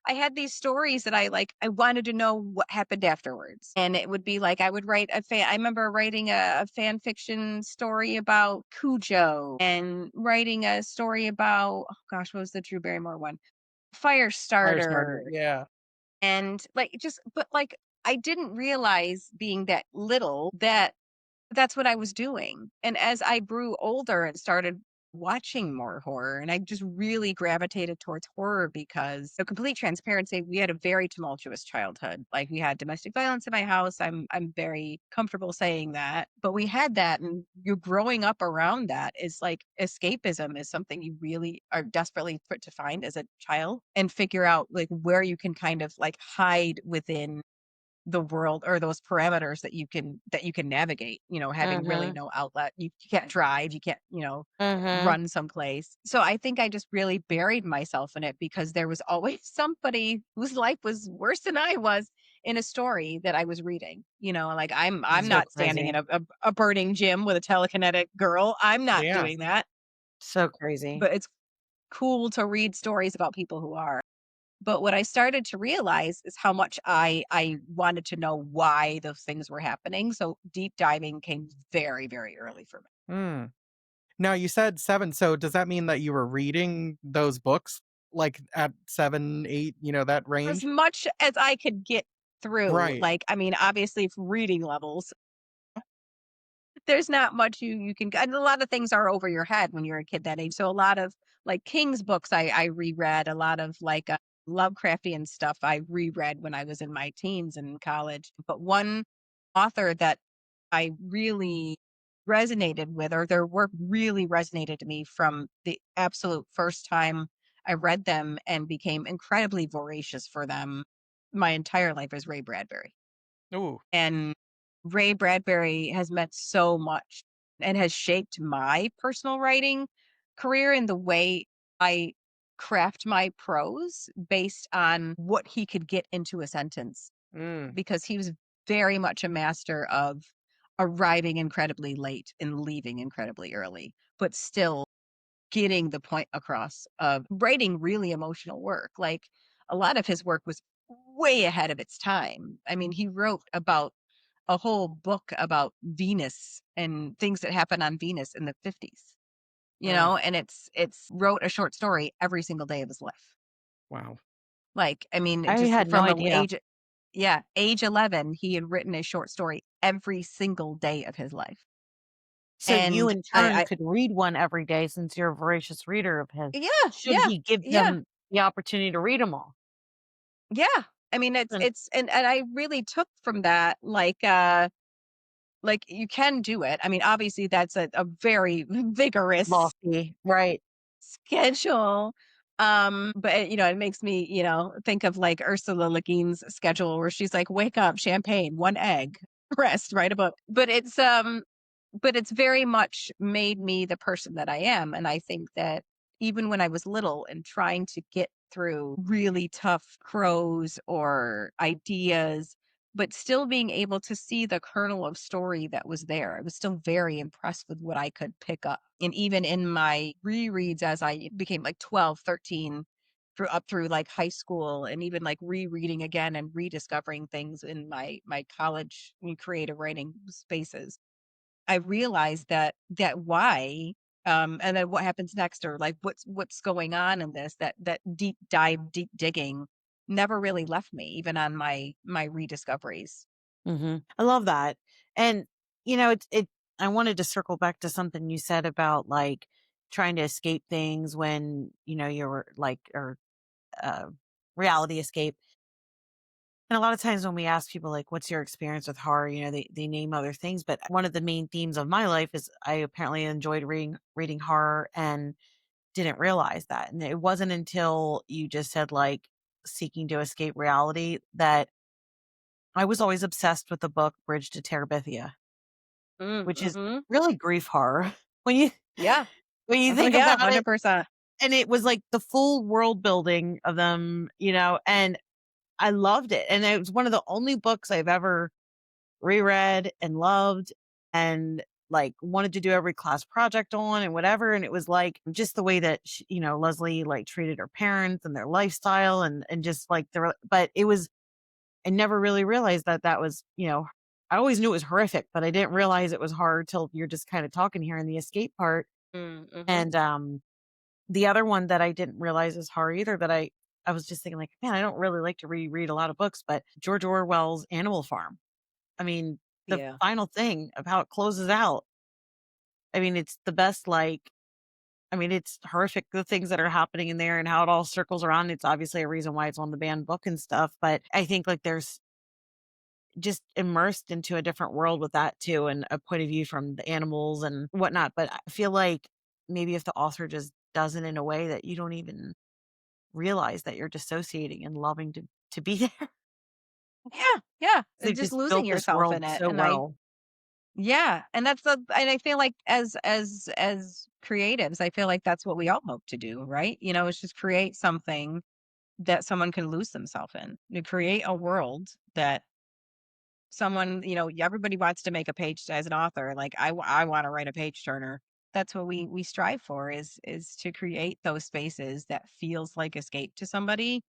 I had these stories that I wanted to know what happened afterwards. And it would be like I would write I remember writing a fan fiction story about Cujo and writing a story about, oh gosh, what was the Drew Barrymore one? Firestarter, Firestarter. yeah. And like just but like I didn't realize being that little that that's what I was doing, and as I grew older and started watching more horror, and I just really gravitated towards horror because the complete transparency, we had a very tumultuous childhood. Like, we had domestic violence in my house, I'm very comfortable saying that, but we had that, and you growing up around that is like escapism is something you really are desperately to find as a child and figure out, like, where you can kind of, like, hide within the world or those parameters that you can navigate, having really Mhm. no outlet. You can't drive, you can't, Mhm. run someplace. So I think I just really buried myself in it because there was always somebody whose life was worse than I was in a story that I was reading. Like I'm So not standing in crazy. a burning gym with a telekinetic girl. I'm not Yeah. doing that. So crazy. But it's cool to read stories about people who are. But what I started to realize is how much I wanted to know why those things were happening, so deep diving came very, very early for me. Mm. Now you said 7, so does that mean that you were reading those books, like, at 7, 8, that As range? much as I could get through, Right. like, I mean, obviously, for reading levels, there's not much you can and a lot of things are over your head when you're a kid that age, so a lot of, like, King's books I reread, a lot of, like, Lovecraftian stuff I reread when I was in my teens and college, but one author that I really resonated with, or their work really resonated to me from the absolute first time I read them and became incredibly voracious for them my entire life, is Ray Bradbury. Ooh. And Ray Bradbury has meant so much and has shaped my personal writing career in the way I craft my prose based on what he could get into a sentence, Mm. because he was very much a master of arriving incredibly late and leaving incredibly early, but still getting the point across of writing really emotional work. Like, a lot of his work was way ahead of its time. I mean, he wrote about a whole book about Venus and things that happened on Venus in the 50s, Mm. and it's wrote a short story every single day of his life. Wow. Like, I mean, I just had no from a idea. age yeah, age 11, he had written a short story every single day of his life. So you And in turn I could read one every day since you're a voracious reader of his. yeah, Should yeah, he give yeah, them the opportunity to read them all? yeah. I mean, And it's and I really took from that, like, you can do it. I mean, obviously, that's a very vigorous lofty, right. schedule. But it makes me, think of like Ursula Le Guin's schedule where she's like, wake up, champagne, one egg, rest, write a book. But it's very much made me the person that I am. And I think that even when I was little and trying to get through really tough prose or ideas, but still being able to see the kernel of story that was there, I was still very impressed with what I could pick up. And even in my rereads as I became like 12, 13, through like high school, and even like rereading again and rediscovering things in my college creative writing spaces, I realized that why, and then what happens next, or like what's going on in this, that deep dive, deep digging never really left me, even on my rediscoveries. I love that. And I wanted to circle back to something you said about like trying to escape things when, you're like or reality escape. And a lot of times when we ask people like, "What's your experience with horror?" They name other things, but one of the main themes of my life is I apparently enjoyed reading horror and didn't realize that. And it wasn't until you just said like seeking to escape reality that I was always obsessed with the book Bridge to Terabithia, which is Mhm. really grief horror when you Yeah. when you Oh, think yeah, about it. 100%. And it was like the full world building of them, and I loved it. And it was one of the only books I've ever reread and loved and like wanted to do every class project on and whatever. And it was like just the way that Leslie like treated her parents and their lifestyle and just like but it was, I never really realized that that was, I always knew it was horrific, but I didn't realize it was hard till you're just kind of talking here in the escape part. Mhm. And the other one that I didn't realize is horror either, that I was just thinking like, man, I don't really like to reread a lot of books, but George Orwell's Animal Farm. I mean, the Yeah. final thing of how it closes out, I mean, it's the best, like, I mean, it's horrific the things that are happening in there and how it all circles around. It's obviously a reason why it's on the banned book and stuff, but I think like there's just immersed into a different world with that too, and a point of view from the animals and whatnot. But I feel like maybe if the author just does it in a way that you don't even realize that you're dissociating and loving to be there. Yeah, yeah, They've just just losing built this yourself in world it, so and I well. yeah, and that's the and I feel like as creatives, I feel like that's what we all hope to do, right? Is just create something that someone can lose themselves in. To create a world that someone, everybody wants to make a page as an author. Like I want to write a page turner. That's what we strive for is to create those spaces that feels like escape to somebody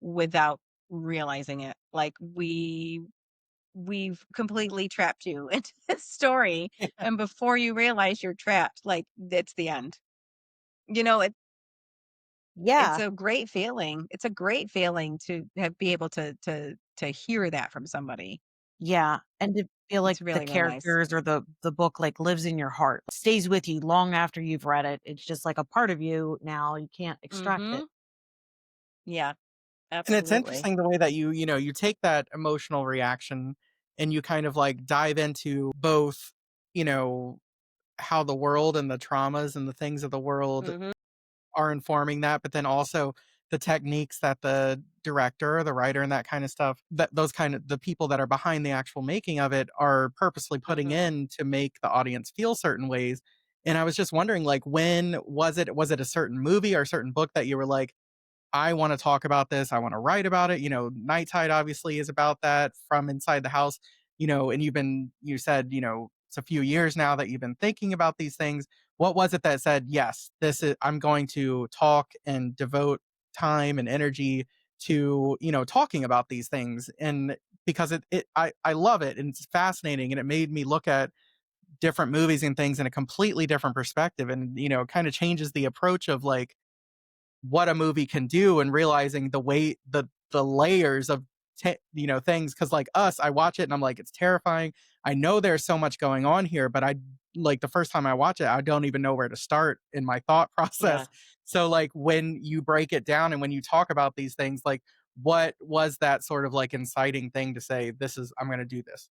without realizing it. Like we've completely trapped you into this story, and before you realize you're trapped, like it's the end. It's Yeah. a great feeling. It's a great feeling to be able to hear that from somebody. Yeah, and to feel like It's the really, really nice. characters or the book, like, lives in your heart, stays with you long after you've read it. It's just like a part of you now, you can't extract it. Mhm. Yeah, And it's absolutely. interesting the way that you take that emotional reaction and you kind of like dive into both, you know, how the world and the traumas and the things of the world Mhm. are informing that, but then also the techniques that the director, the writer, and that kind of stuff, that those kind of the people that are behind the actual making of it are purposely putting Mhm. in to make the audience feel certain ways. And I was just wondering, like, when was it? Was it a certain movie or a certain book that you were like, I want to talk about this. I want to write about it. Night Tide obviously is about that from inside the house, and you said, it's a few years now that you've been thinking about these things. What was it that said, yes, I'm going to talk and devote time and energy to, talking about these things. And because I love it and it's fascinating and it made me look at different movies and things in a completely different perspective and, kind of changes the approach of like, what a movie can do and realizing the layers of things because like us I watch it and I'm like it's terrifying. I know there's so much going on here, but I like the first time I watch it I don't even know where to start in my thought process. Yeah. So like when you break it down and when you talk about these things, like what was that sort of like inciting thing to say this is I'm going to do this?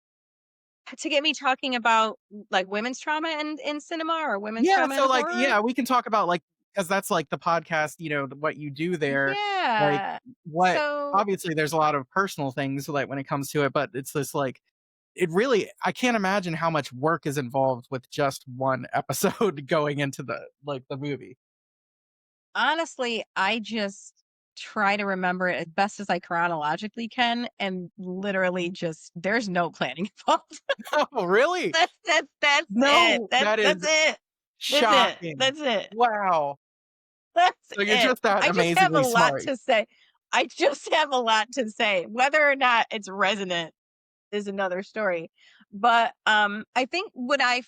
To get me talking about, like, women's trauma in cinema or women's Yeah, trauma in so, like, horror? yeah, we can talk about, like, because that's, like, the podcast, what you do there, like, Yeah. what So, obviously, there's a lot of personal things, like, when it comes to it, but it's this, like it really I can't imagine how much work is involved with just one episode going into the movie. honestly, I just try to remember it as best as I chronologically can, and literally just there's no planning involved. Oh, really? That's it. No, that That's is it. That's it. shocking. That's it. Wow. That's So you're it. just that I just have a amazingly lot smart. to say. I just have a lot to say. Whether or not it's resonant is another story. But I think when I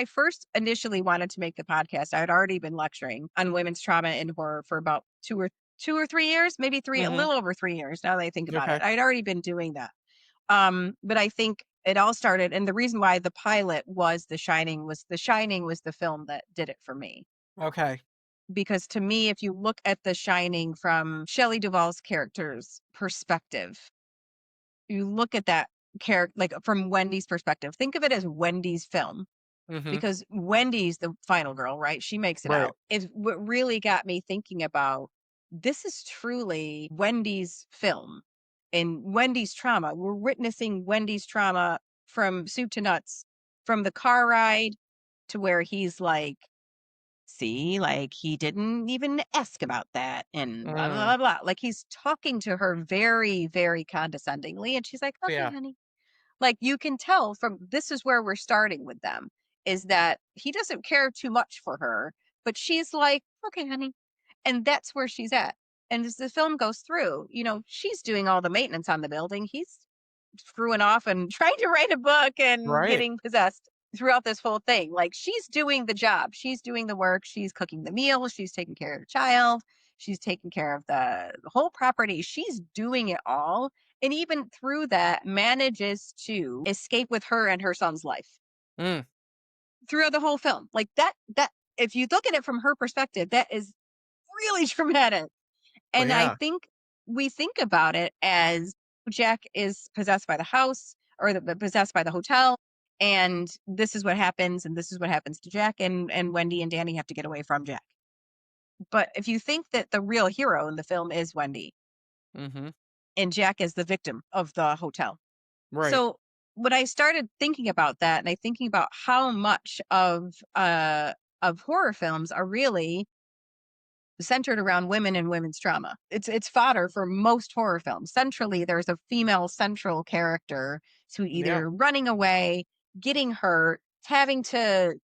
first initially wanted to make the podcast, I had already been lecturing on women's trauma and horror for about 2 or 3 years, maybe three, a Mhm. little over 3 years. Now that I think about it, Okay. I had already been doing that. But I think it all started, and the reason why the pilot was The Shining was the film that did it for me. Okay. Because to me, if you look at The Shining from Shelley Duvall's character's perspective, you look at that character, like from Wendy's perspective, think of it as Wendy's film Mhm. because Wendy's the final girl, right? She makes it Right. out. It's what really got me thinking about this is truly Wendy's film and Wendy's trauma. We're witnessing Wendy's trauma from soup to nuts, from the car ride to where he's like, see, like he didn't even ask about that and blah, Mm. blah, blah, blah. Like he's talking to her very, very condescendingly. And she's like, okay, Yeah. honey. Like, you can tell from this is where we're starting with them, is that he doesn't care too much for her, but she's like, "Okay, honey." And that's where she's at. And as the film goes through, she's doing all the maintenance on the building. He's screwing off and trying to write a book and Right. getting possessed throughout this whole thing. Like, she's doing the job. She's doing the work. She's cooking the meal. She's taking care of the child. She's taking care of the whole property. She's doing it all, and even through that manages to escape with her and her son's life Mm. throughout the whole film. Like that if you look at it from her perspective, that is really traumatic. Oh, And I yeah. think we think about it as Jack is possessed by the house or possessed by the hotel, and this is what happens and this is what happens to Jack, and Wendy and Danny have to get away from Jack. But if you think that the real hero in the film is Wendy Mhm. and Jack is the victim of the hotel. Right. So when I started thinking about that, and I thinking about how much of horror films are really centered around women and women's trauma. It's fodder for most horror films. Centrally, there's a female central character to Yeah. either running away, getting hurt, having to,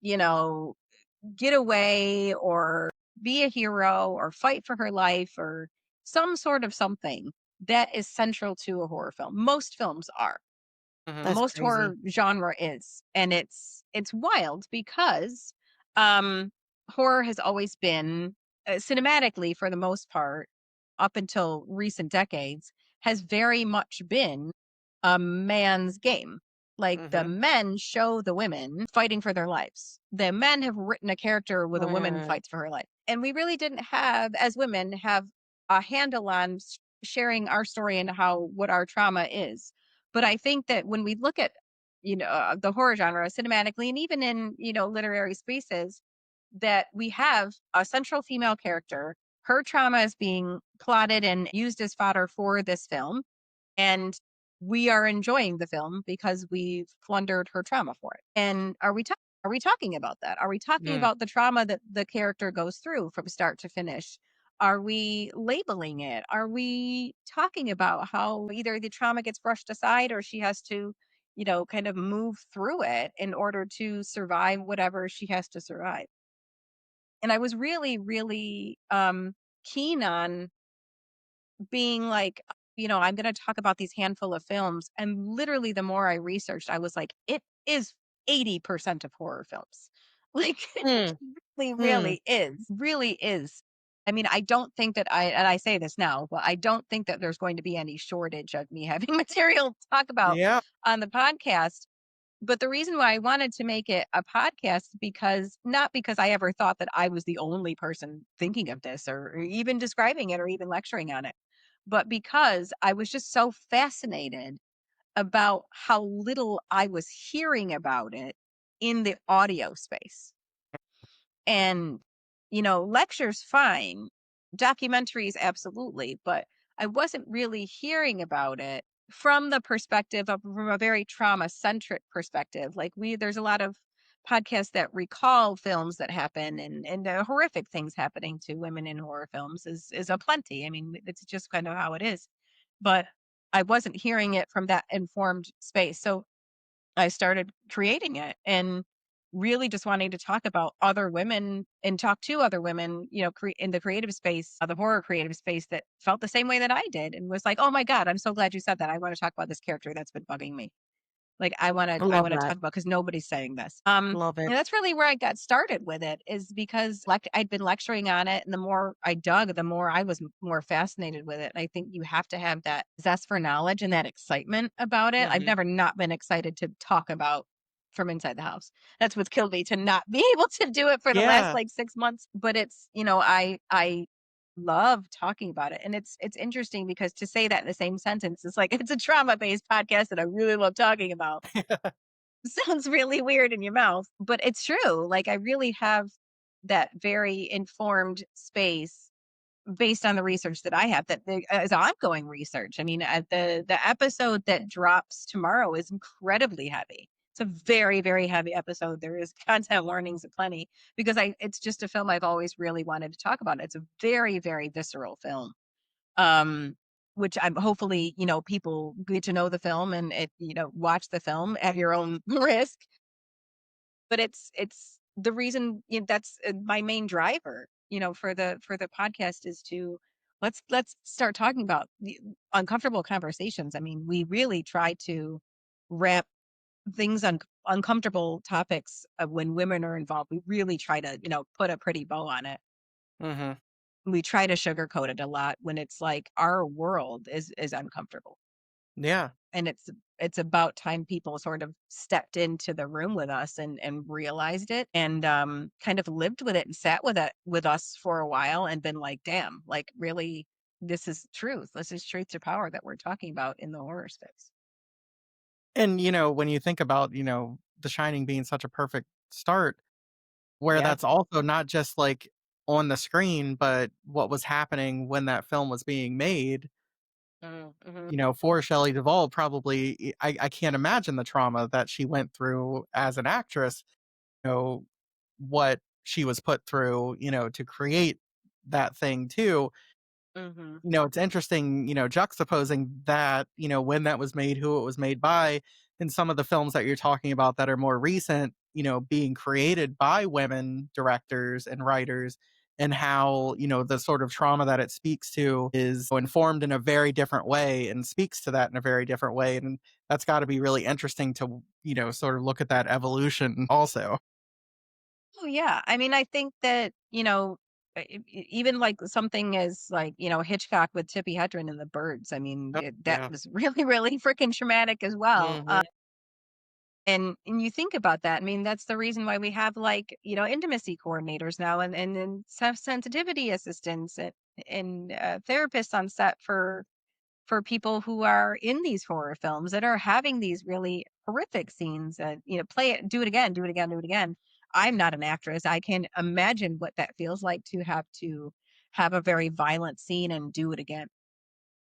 get away or be a hero or fight for her life or some sort of something that is central to a horror film. Most films are. Mhm. That's Most crazy. horror genre is, and it's wild because um horror has always been cinematically for the most part up until recent decades has very much been a man's game. Like the Mhm. men show the women fighting for their lives. The men have written a character with a woman Mm. fights for her life, and we really didn't have, as women, have a handle on sharing our story and how what our trauma is. But I think that when we look at, the horror genre cinematically and even in, literary spaces, that we have a central female character. Her trauma is being plotted and used as fodder for this film. And we are enjoying the film because we've plundered her trauma for it. And are we talking about that? Are we talking Mm. about the trauma that the character goes through from start to finish? Are we labeling it? Are we talking about how either the trauma gets brushed aside or she has to, kind of move through it in order to survive whatever she has to survive? And I was really, really keen on being like, I'm going to talk about these handful of films. And literally, the more I researched, I was like, it is 80% of horror films. Like, it Mm. really, Hmm. really is. I mean, I don't think that and I say this now, but I don't think that there's going to be any shortage of me having material to talk about Yeah. on the podcast. But the reason why I wanted to make it a podcast because not because I ever thought that I was the only person thinking of this or even describing it or even lecturing on it, but because I was just so fascinated about how little I was hearing about it in the audio space. And, lectures, fine. Documentaries, absolutely. But I wasn't really hearing about it from the perspective of from a very trauma centric perspective. Like there's a lot of podcasts that recall films that happen and horrific things happening to women in horror films is aplenty. I mean, it's just kind of how it is. But I wasn't hearing it from that informed space. So I started creating it and really just wanting to talk about other women and talk to other women, in the creative space, the horror creative space that felt the same way that I did and was like, "Oh my god, I'm so glad you said that. I want to talk about this character that's been bugging me." Like I want to I I love want to that. talk about cuz nobody's saying this. Love it. And that's really where I got started with it is because like I'd been lecturing on it and the more I dug, the more I was more fascinated with it. And I think you have to have that zest for knowledge and that excitement about it. I've Mhm. never not been excited to talk about from inside the house. That's what's killed me to not be able to do it for the last Yeah. like 6 months, but it's, I love talking about it. And it's interesting because to say that in the same sentence is like it's a trauma-based podcast that I really love talking about. Sounds really weird in your mouth, but it's true. Like I really have that very informed space based on the research that I have, that as ongoing research. I mean, the episode that drops tomorrow is incredibly heavy. It's a very, very heavy episode. There is content warnings aplenty because it's just a film I've always really wanted to talk about. It's a very, very visceral film. Um, which I'm hopefully, people get to know the film and watch the film at your own risk. But it's the reason, that's my main driver, for the podcast is to let's start talking about the uncomfortable conversations. I mean, we really try to wrap things on uncomfortable topics when women are involved. We really try to, put a pretty bow on it. Mhm. We try to sugarcoat it a lot when it's like our world is uncomfortable. Yeah. And it's about time people sort of stepped into the room with us and realized it and, kind of lived with it and sat with it with us for a while and been like, "Damn, like, really, this is truth. This is truth to power that we're talking about in the horror space." And, when you think about, The Shining being such a perfect start, where Yeah. that's also not just, like, on the screen, but what was happening when that film was being made, Mhm. for Shelley Duvall probably I can't imagine the trauma that she went through as an actress, know, what she was put through, to create that thing too. Mhm. It's interesting, juxtaposing that, when that was made, who it was made by, and some of the films that you're talking about that are more recent, being created by women directors and writers, and how, the sort of trauma that it speaks to is informed in a very different way and speaks to that in a very different way. And that's got to be really interesting to, sort of look at that evolution also. Oh, yeah. I mean, I think that, even like something as like, Hitchcock with Tippi Hedren and the birds. I mean, Oh, that yeah. was really, really freaking traumatic as well. Hmm. And you think about that. I mean, that's the reason why we have like, intimacy coordinators now and sensitivity assistants and therapists on set for people who are in these horror films that are having these really horrific scenes and play it, do it again, do it again, do it again. I'm not an actress. I can imagine what that feels like to have a very violent scene and do it again.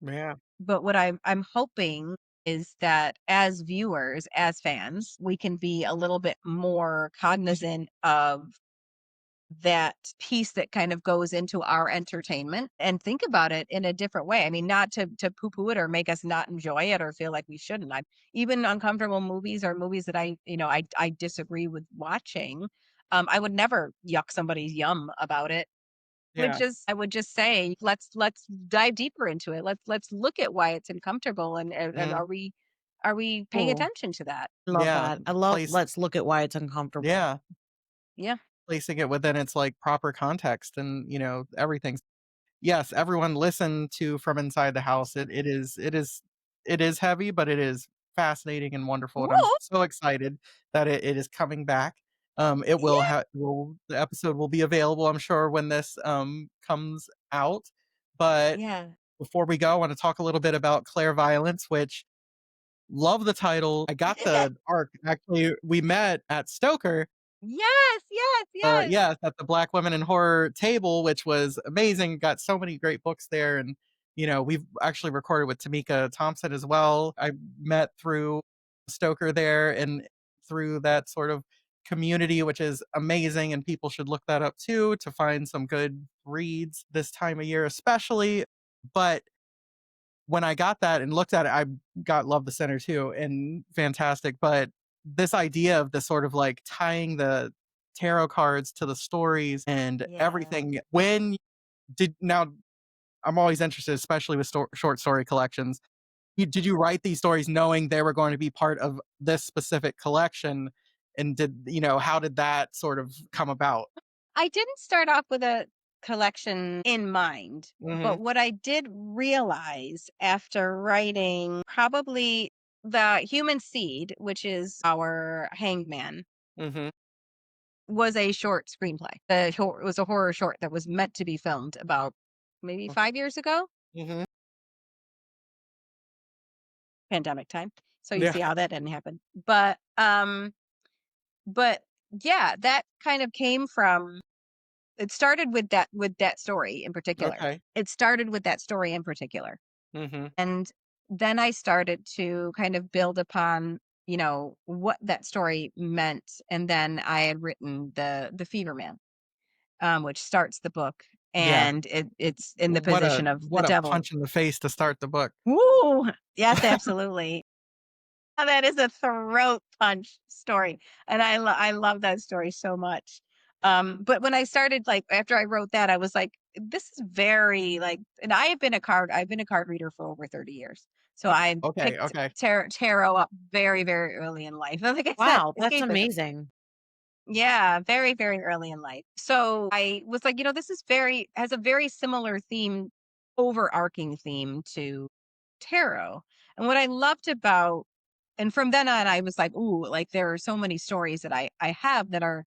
Yeah. But what I'm hoping is that as viewers, as fans, we can be a little bit more cognizant of that piece that kind of goes into our entertainment and think about it in a different way. I mean, not to poo-poo it or make us not enjoy it or feel like we shouldn't. I even uncomfortable movies or movies that I disagree with watching. I would never yuck somebody's yum about it. Yeah. I would just say, let's dive deeper into it. Let's look at why it's uncomfortable and Mhm. are we paying Cool. attention to that? Love Yeah. that. I love Place let's look at why it's uncomfortable. Yeah. Yeah. Placing it within its, like, proper context and, everything. Yes, everyone listen to From Inside the House. It is heavy, but it is fascinating and wonderful, and I'm Whoa. so excited that it is coming back. It will Yeah. have the episode will be available, I'm sure, when this, comes out, but Yeah. before we go, I wanna talk a little bit about Clairviolence, which love the title. I got the arc. Actually, we met at Stoker. Yes, yes, yes. Yes, at the Black Women in Horror table, which was amazing. Got so many great books there, and we've actually recorded with Tamika Thompson as well. I met through Stoker there, and through that sort of community, which is amazing, and people should look that up too to find some good reads this time of year, especially. But when I got that and looked at it, I got Love the Center too, and fantastic. But this idea of the sort of like tying the tarot cards to the stories and Yeah. everything. When did now? I'm always interested, especially with short story collections. Did you write these stories knowing they were going to be part of this specific collection? And how did that sort of come about? I didn't start off with a collection in mind, Hmm. but what I did realize after writing probably The Human Seed, which is our hangman, Hmm. was a short screenplay. It was a horror short that was meant to be filmed about. maybe 5 years ago, Mhm. pandemic time. So you Yeah. see how that didn't happen. But yeah, that kind of came from it started with that story in particular. Okay. It started with that story in particular. Mhm. And then I started to kind of build upon, what that story meant. And then I had written the Fever Man, which starts the book, Yeah. and it's in the What a position of the what a devil. punch in the face to start the book. Woo! Yes, absolutely. That is a throat punch story, and I love that story so much. But when I started, like, after I wrote that, I was like, "This is very, like," and I've been a card reader for over 30 years. So I Okay, picked okay. tarot up very, very early in life. And like I said, Wow, that's escapism. amazing. Yeah, very, very early in life. So I was like, this is has a very similar theme, overarching theme to tarot. And what I loved about, and from then on, I was like, ooh, like there are so many stories that I have that are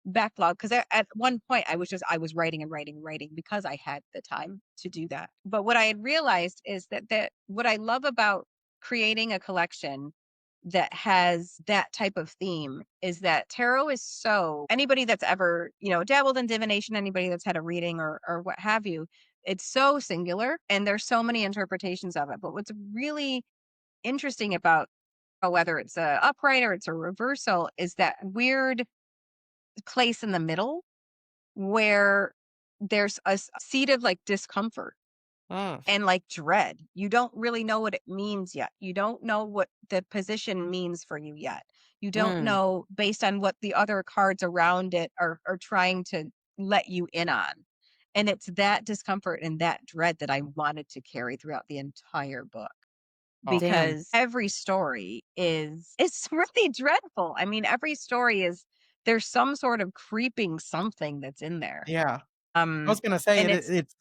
backlogged. Cause at one point I was writing and writing and writing because I had the time to do that. But what I had realized is that what I love about creating a collection that has that type of theme is that tarot is so anybody that's ever, dabbled in divination, anybody that's had a reading or what have you, it's so singular and there's so many interpretations of it. But what's really interesting about whether it's a upright or it's a reversal is that weird place in the middle where there's a seed of like discomfort Mm, and like dread. You don't really know what it means yet. You don't know what the position means for you yet. You don't Mm, know based on what the other cards around it are trying to let you in on. And it's that discomfort and that dread that I wanted to carry throughout the entire book oh, damn. because every story is it's really dreadful. I mean, every story is there's some sort of creeping something that's in there. yeah. I was gonna say And it's it's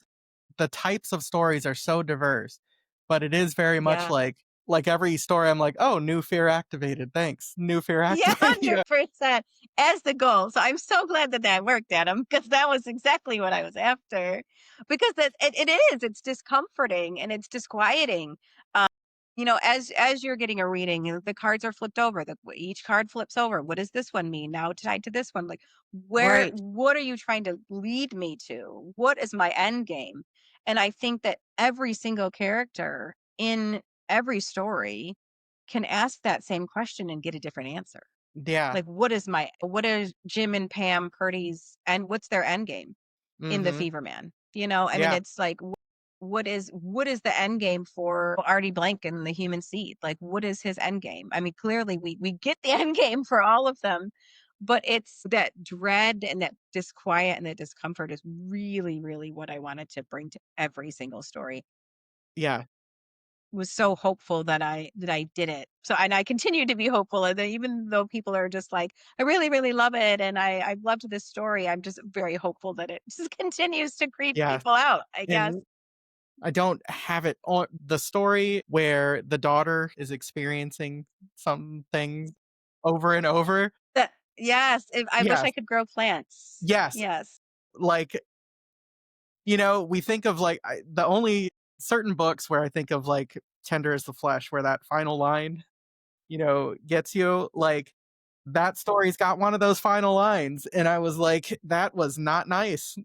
the types of stories are so diverse, but it is very much yeah. like every story I'm like, "Oh, new fear activated, thanks. New fear Yeah, activated." You know? 100% as the goal. So I'm so glad that that worked, Adam, because that was exactly what I was after. Because it is, it's discomforting and it's disquieting. Um, as you're getting a reading, the cards are flipped over. Each card flips over. What does this one mean now tied to this one? Like, Right. what are you trying to lead me to? What is my end game? And I think that every single character in every story can ask that same question and get a different answer. Yeah. Like, what is Jim and Pam Purdy's and what's their end game in the Mhm. Fever Man? I mean, Yeah. it's like, what is the end game for Artie Blank and the Human Seed? Like, what is his end game? I mean, clearly we get the end game for all of them, but it's that dread and that disquiet and that discomfort is really, really what I wanted to bring to every single story. Yeah. Was so hopeful that I did it. So and I continue to be hopeful, and that even though people are just like, "I really, really love it, and I've loved this story," I'm just very hopeful that it just continues to creep Yeah. people out, I guess. And I don't have it on the story where the daughter is experiencing some things over and over. That yes, I wish Yes. I could grow plants. Yes. Yes. Like, we think of, like, the only certain books where I think of, like, Tender as the Flesh, where that final line, gets you, like, that story's got one of those final lines, and I was like, "That was not nice."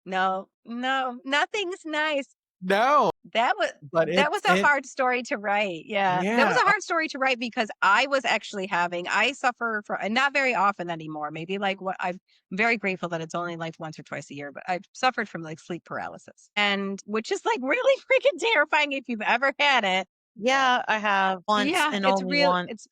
No, no, nothing's nice. No, That was but that was a hard story to write, yeah. That was yeah, a hard story to write because I suffer from and not very often anymore, maybe, like, what I'm very grateful that it's only, like, once or twice a year, but I've suffered from, like, sleep paralysis, and which is, like, really freaking terrifying if you've ever had it. Yeah, I have once Yeah, and only once. it's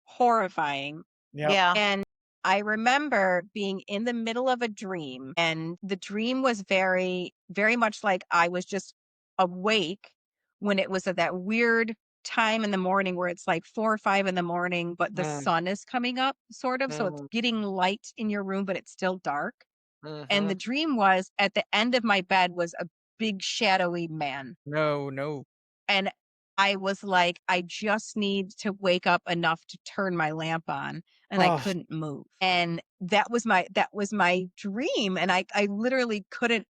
horrifying. yep, Yeah. And I remember being in the middle of a dream, and the dream was very, very much like I was just awake when it was at that weird time in the morning where it's like 4 or 5 in the morning, but the mm, sun is coming up, sort of. So it's mm, getting light in your room, but it's still dark. And mhm. the dream was at the end of my bed was a big, shadowy man. No, no. And I was like, I just need to wake up enough to turn my lamp on, and I Oh, couldn't move. And that was my dream. And I literally couldn't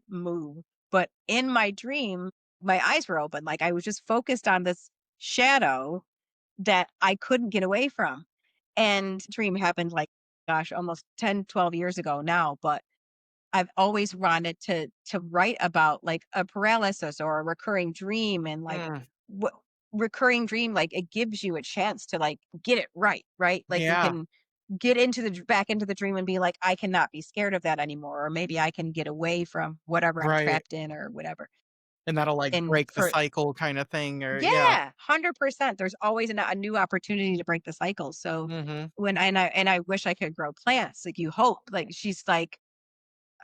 move. but in my dream, my eyes were open. Like I was just focused on this shadow that I couldn't get away from. And dream happened like, gosh, almost 10, 12 years ago now, but I've always wanted to write about like a paralysis or a recurring dream and like Mm, what recurring dream like it gives you a chance to like get it right, right? Like you yeah, can get into the back into the dream and be like I cannot be scared of that anymore or maybe I can get away from whatever I'm right. trapped in or whatever. And that'll, like, And break the for cycle kinda thing or yeah. yeah, 100%. There's always a new opportunity to break the cycle. So Mhm, when and I wish I could grow plants. Like you hope. Like she's like,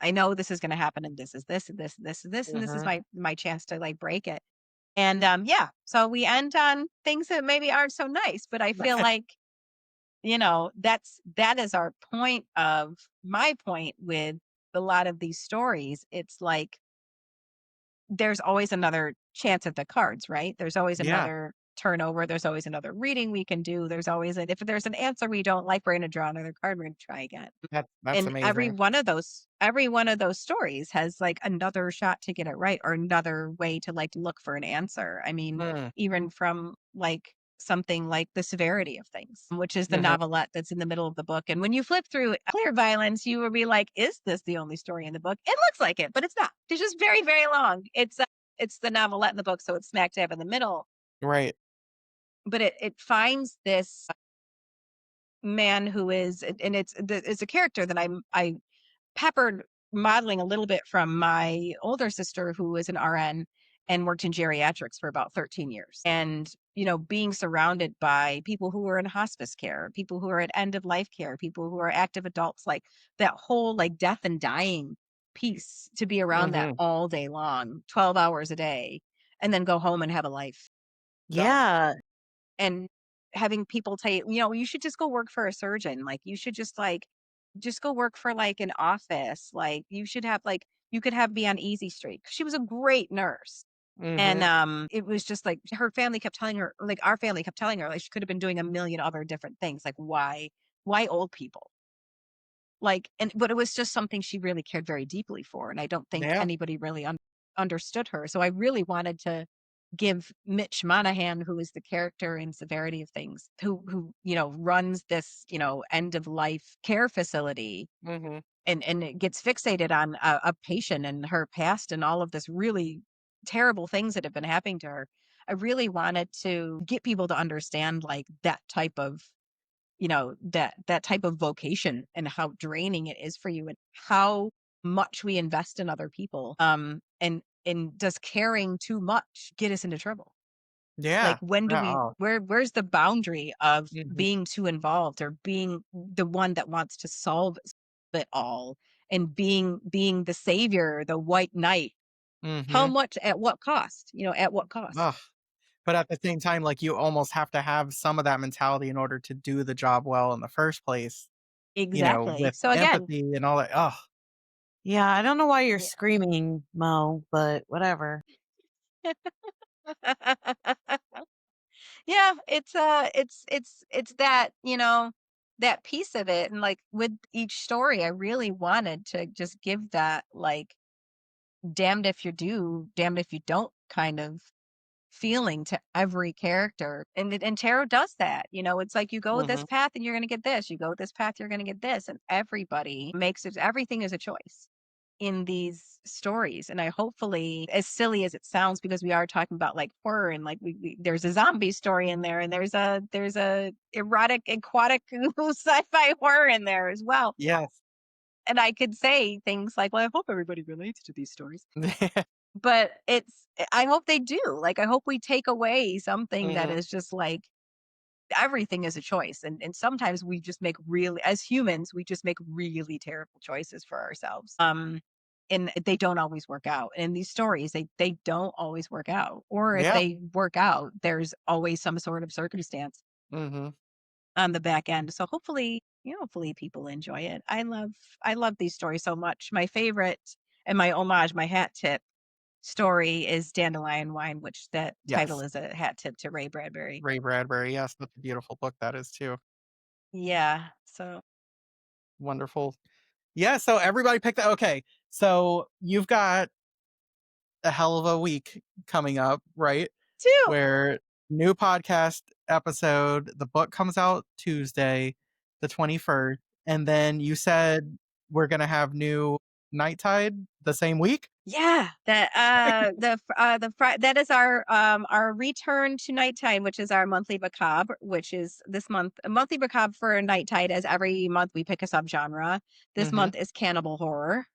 I know this is gonna happen and this is this and this and this and this and this is mhm. my chance to like break it. And yeah, so we end on things that maybe aren't so nice, but I feel like, that is our point of my point with a lot of these stories. It's like there's always another chance at the cards, right? There's always Yeah, another turnover. There's always another reading we can do. There's always if there's an answer we don't like, we're going to draw another card. We're going to try again. that's And amazing. every one of those stories has like another shot to get it right or another way to like look for an answer. I mean, Mm, even from like something like the severity of things, which is the mhm, novelette that's in the middle of the book. And when you flip through Clear Violence, you will be like, is this the only story in the book? It looks like it, but it's not. It's just very, very long. It's the novelette in the book, so it's smack dab in the middle. right. But it finds this man who is, and it's a character that I peppered modeling a little bit from my older sister who was an RN and worked in geriatrics for about 13 years. And, being surrounded by people who are in hospice care, people who are at end of life care, people who are active adults, like that whole like death and dying piece to be around that Mhm. all day long, 12 hours a day, and then go home and have a life. So Yeah. and having people tell you, you should just go work for a surgeon. Like you should just go work for like an office. Like you should have like you could have be on Easy Street. She was a great nurse. And Mhm. it was just like her family kept telling her, like our family kept telling her, like she could have been doing a million other different things. Like why old people? Like, and but it was just something she really cared very deeply for, and I don't think Yeah, anybody really understood her. So I really wanted to give Mitch Monaghan, who is the character in Severity of Things, who runs this end of life care facility, mhm. and it gets fixated on a patient and her past and all of this really terrible things that have been happening to her. I really wanted to get people to understand like that type of that type of vocation and how draining it is for you and how much we invest in other people and does caring too much get us into trouble? Like Yeah. when do Yeah, we oh, where's the boundary of mhm, being too involved or being the one that wants to solve it all and being the savior, the white knight? How mhm. much, at what cost? At what cost? Ugh, but at the same time, like, you almost have to have some of that mentality in order to do the job well in the first place, Exactly. with So again, empathy and all that. Ugh. Yeah, I don't know why you're yeah. screaming, Mo, but whatever. Yeah, it's that, that piece of it, and, like, with each story, I really wanted to just give that, like, damned if you do, damned if you don't kind of feeling to every character, and tarot does that. It's like you go this Mhm. path and you're gonna get this, you go this path, you're gonna get this, and everybody makes it everything is a choice in these stories. And I hopefully, as silly as it sounds, because we are talking about like horror and like there's a zombie story in there and there's a erotic aquatic sci-fi horror in there as well. Yes. And I could say things like, well, I hope everybody relates to these stories. But I hope they do. Like I hope we take away something that Mhm. is just like everything is a choice. And sometimes we just make really, as humans, we just make really terrible choices for ourselves. And they don't always work out. And in these stories, they don't always work out. Or if Yeah. they work out, there's always some sort of circumstance Mhm. on the back end. So hopefully, hopefully people enjoy it. I love these stories so much. My favorite and my homage, my hat tip story is Dandelion Wine, which that title Yes. is a hat tip to Ray Bradbury. Ray Bradbury, yes, that's a beautiful book that is too. Yeah. So Wonderful. Yeah, so everybody picked that okay, so you've got a hell of a week coming up, right? Too. Where new podcast episode, the book comes out Tuesday, the 21st, and then you said we're gonna have new Night Tide the same week? Yeah, that is our return to nighttime, which is our monthly macabre, which is this month. A monthly macabre for nighttide, as every month we pick a subgenre. This Mhm. month is cannibal horror.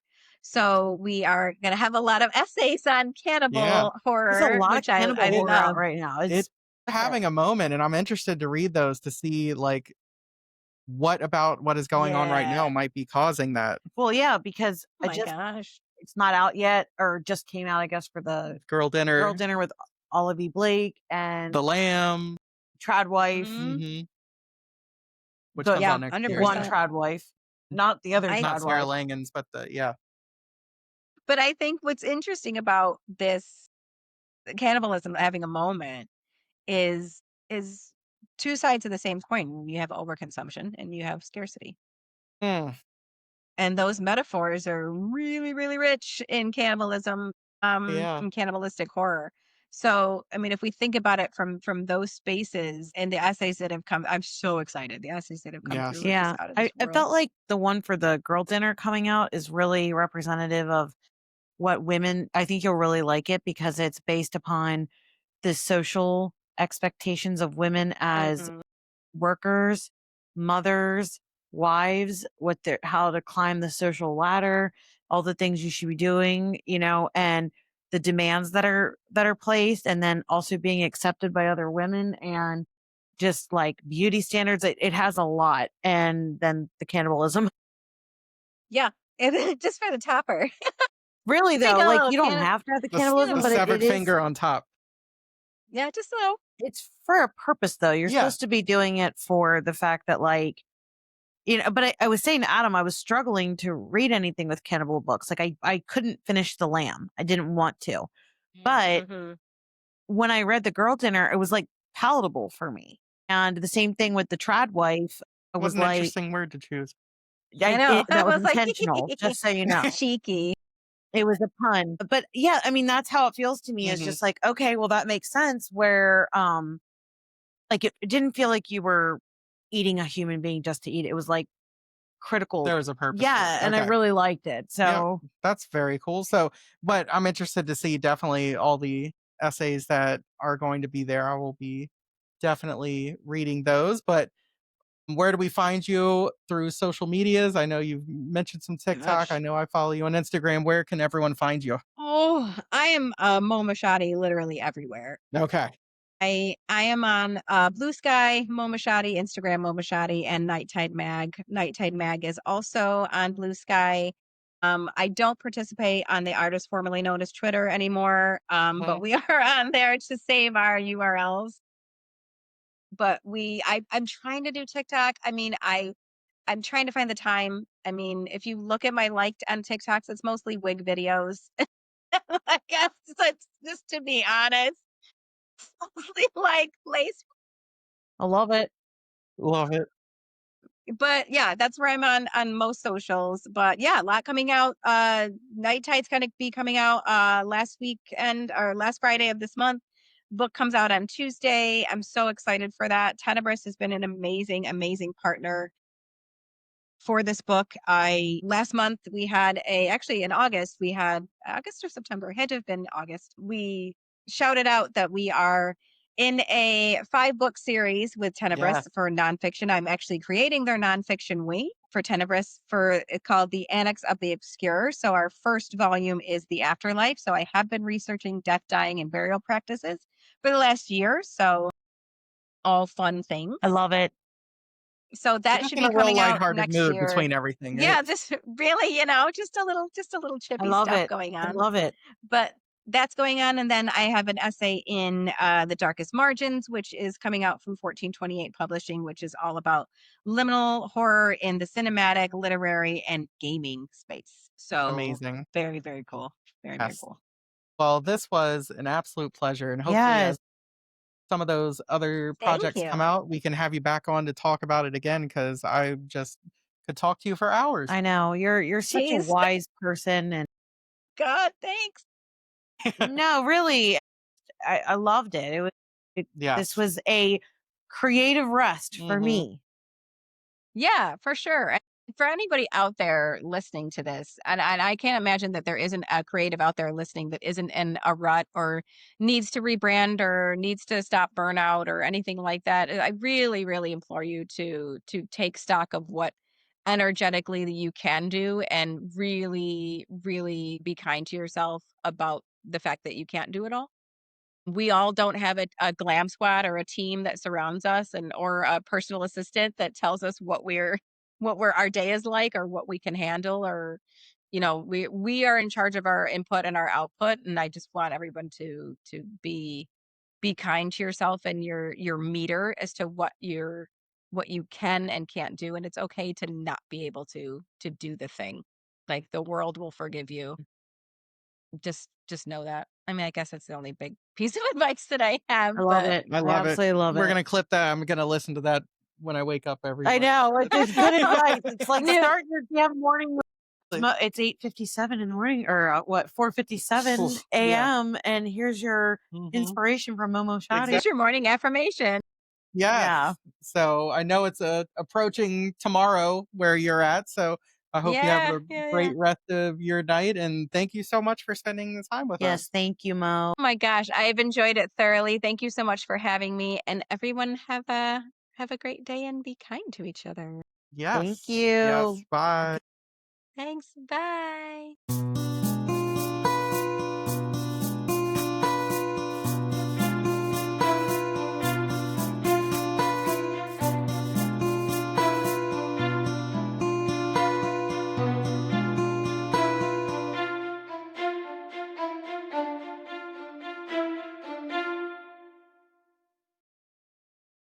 So we are gonna have a lot of essays on Yeah. cannibal There's a horror, lot of which I cannibal It horror out love. right now. it's It's terrific. having a moment, and I'm interested to read those to see, like, what about what is going on right now Yeah. might be causing that. Well, yeah, because Oh my gosh. it's not out yet or just came out, I guess, for the Girl Girl Dinner, Dinner with Olive E. Blake and The Lamb, Trad Wife, Hmm. mhm, which the comes Yeah, out next hundred year, one so percent. Trad Wife, not the other I not Trad Sarah Wife. Langens, but the yeah. but I think what's interesting about this cannibalism having a moment is two sides of the same coin. You have overconsumption and you have scarcity. Mm, And those metaphors are really, really rich in cannibalism, yeah, and cannibalistic horror. So, I mean, if we think about it from those spaces and the essays that have come, I'm so excited. The essays that have come through yes. are just Yeah. out of I, this I world. felt like the one for the Girl Dinner coming out is really representative of what women, I think you'll really like it because it's based upon the social expectations of women as Mhm. workers, mothers, wives, how to climb the social ladder, all the things you should be doing, and the demands that are placed, and then also being accepted by other women and just like beauty standards. It has a lot. And then the cannibalism. Yeah. And just for the topper. Really Take though, a like little you don't have to have the The cannibalism, but it severed is finger on top. yeah, just a little. it's for a purpose though. You're Yeah. supposed to be doing it for the fact that like but I was saying to Adam, I was struggling to read anything with cannibal books. Like I couldn't finish The Lamb. I didn't want to. But Mm-hmm. when I read The Girl Dinner, it was like palatable for me. And the same thing with The Trad Wife. I What was an like, interesting word to choose. I know. I that was was like intentional, just so you know. cheeky. It was a pun. But yeah, I mean, that's how it feels to me. Is Mhm. just like, okay, well, that makes sense. Where like it didn't feel like you were eating a human being just to eat it. It was like critical. There was a purpose to Yeah, it. and I Okay. really liked it. Yep. So That's very cool. So, but I'm interested to see definitely all the essays that are going to be there. I will be definitely reading those. But where do we find you through social medias? I know you've mentioned some TikTok. I Gosh. know I follow you on Instagram. Where can everyone find you? Oh, I am Mo Moshaty literally everywhere. Okay. I am on Blue Sky, Mo Moshaty, Instagram, Mo Moshaty, and Nighttide Mag. Nighttide Mag is also on Blue Sky. I don't participate on the artist formerly known as Twitter anymore, but Mhm. we are on there to save our URLs. But I'm trying to do TikTok. I mean, I'm trying to find the time. I mean, if you look at my liked on TikToks, it's mostly wig videos. I guess it's just to be honest, mostly like lace. I love it. Love it. But yeah, that's where I'm on most socials. But yeah, a lot coming out. Night Tide's gonna be coming out last weekend or last Friday of this month. Book comes out on Tuesday. I'm so excited for that. Tenebrous has been an amazing, amazing partner for this book. I last month we had actually in August we had August or September, it had to have been August. We shouted out that we are in a 5-book series with Yeah. Tenebrous for nonfiction. I'm actually creating their nonfiction wing for Tenebrous for it's called the Annex of the Obscure. So our first volume is the afterlife. So I have been researching death, dying, and burial practices for the last year. So all fun things. I love it. So You're that just should in be a real coming out lighthearted next mood year. between everything. Yeah, It's this really, just a little I chippy love stuff it. going I on. love it. But that's going on. And then I have an essay in The Darkest Margins, which is coming out from 1428 Publishing, which is all about liminal horror in the cinematic, literary, and gaming space. So amazing. very, very cool. Very, very Yes. cool. Well, this was an absolute pleasure. And hopefully, Yes, as some of those other Thank projects come you. out, we can have you back on to talk about it again because I just could talk to you for hours. I know. You're such a Jeez. wise person and God, thanks. No, really, I loved it. This Yes. was a creative rest for Mhm. me. Yeah, for sure. And for anybody out there listening to this, and I can't imagine that there isn't a creative out there listening that isn't in a rut or needs to rebrand or needs to stop burnout or anything like that. I really, really implore you to take stock of what energetically that you can do and really, really be kind to yourself about the fact that you can't do it all. We all don't have a glam squad or a team that surrounds us and or a personal assistant that tells us what we're our day is like or what we can handle or we are in charge of our input and our output, and I just want everyone to be kind to yourself and your meter as to what you can and can't do, and it's okay to not be able to do the thing. Like the world will forgive you. Just know that. I mean, I guess that's the only big piece of advice that I have, I love but it. I I love it. absolutely love We're it. gonna clip that. I'm gonna listen to that when I wake up every I morning. know, it's good advice. It's like Yeah, start your damn morning with Like, it's 8:57 in the morning or, what, 4:57 yeah. AM, and here's your Mhm. inspiration from Mo Moshaty. here's your morning affirmation. Yeah. Yes. So I know it's approaching tomorrow where you're at. So I hope you have Yeah, a yeah, yeah. great rest of your night. And thank you so much for spending the time with us. Yes, thank you, Mo. Oh my gosh, I've enjoyed it thoroughly. Thank you so much for having me, and everyone have a great day and be kind to each other. Thank Yes. Yes. you. Bye. Thanks. Bye.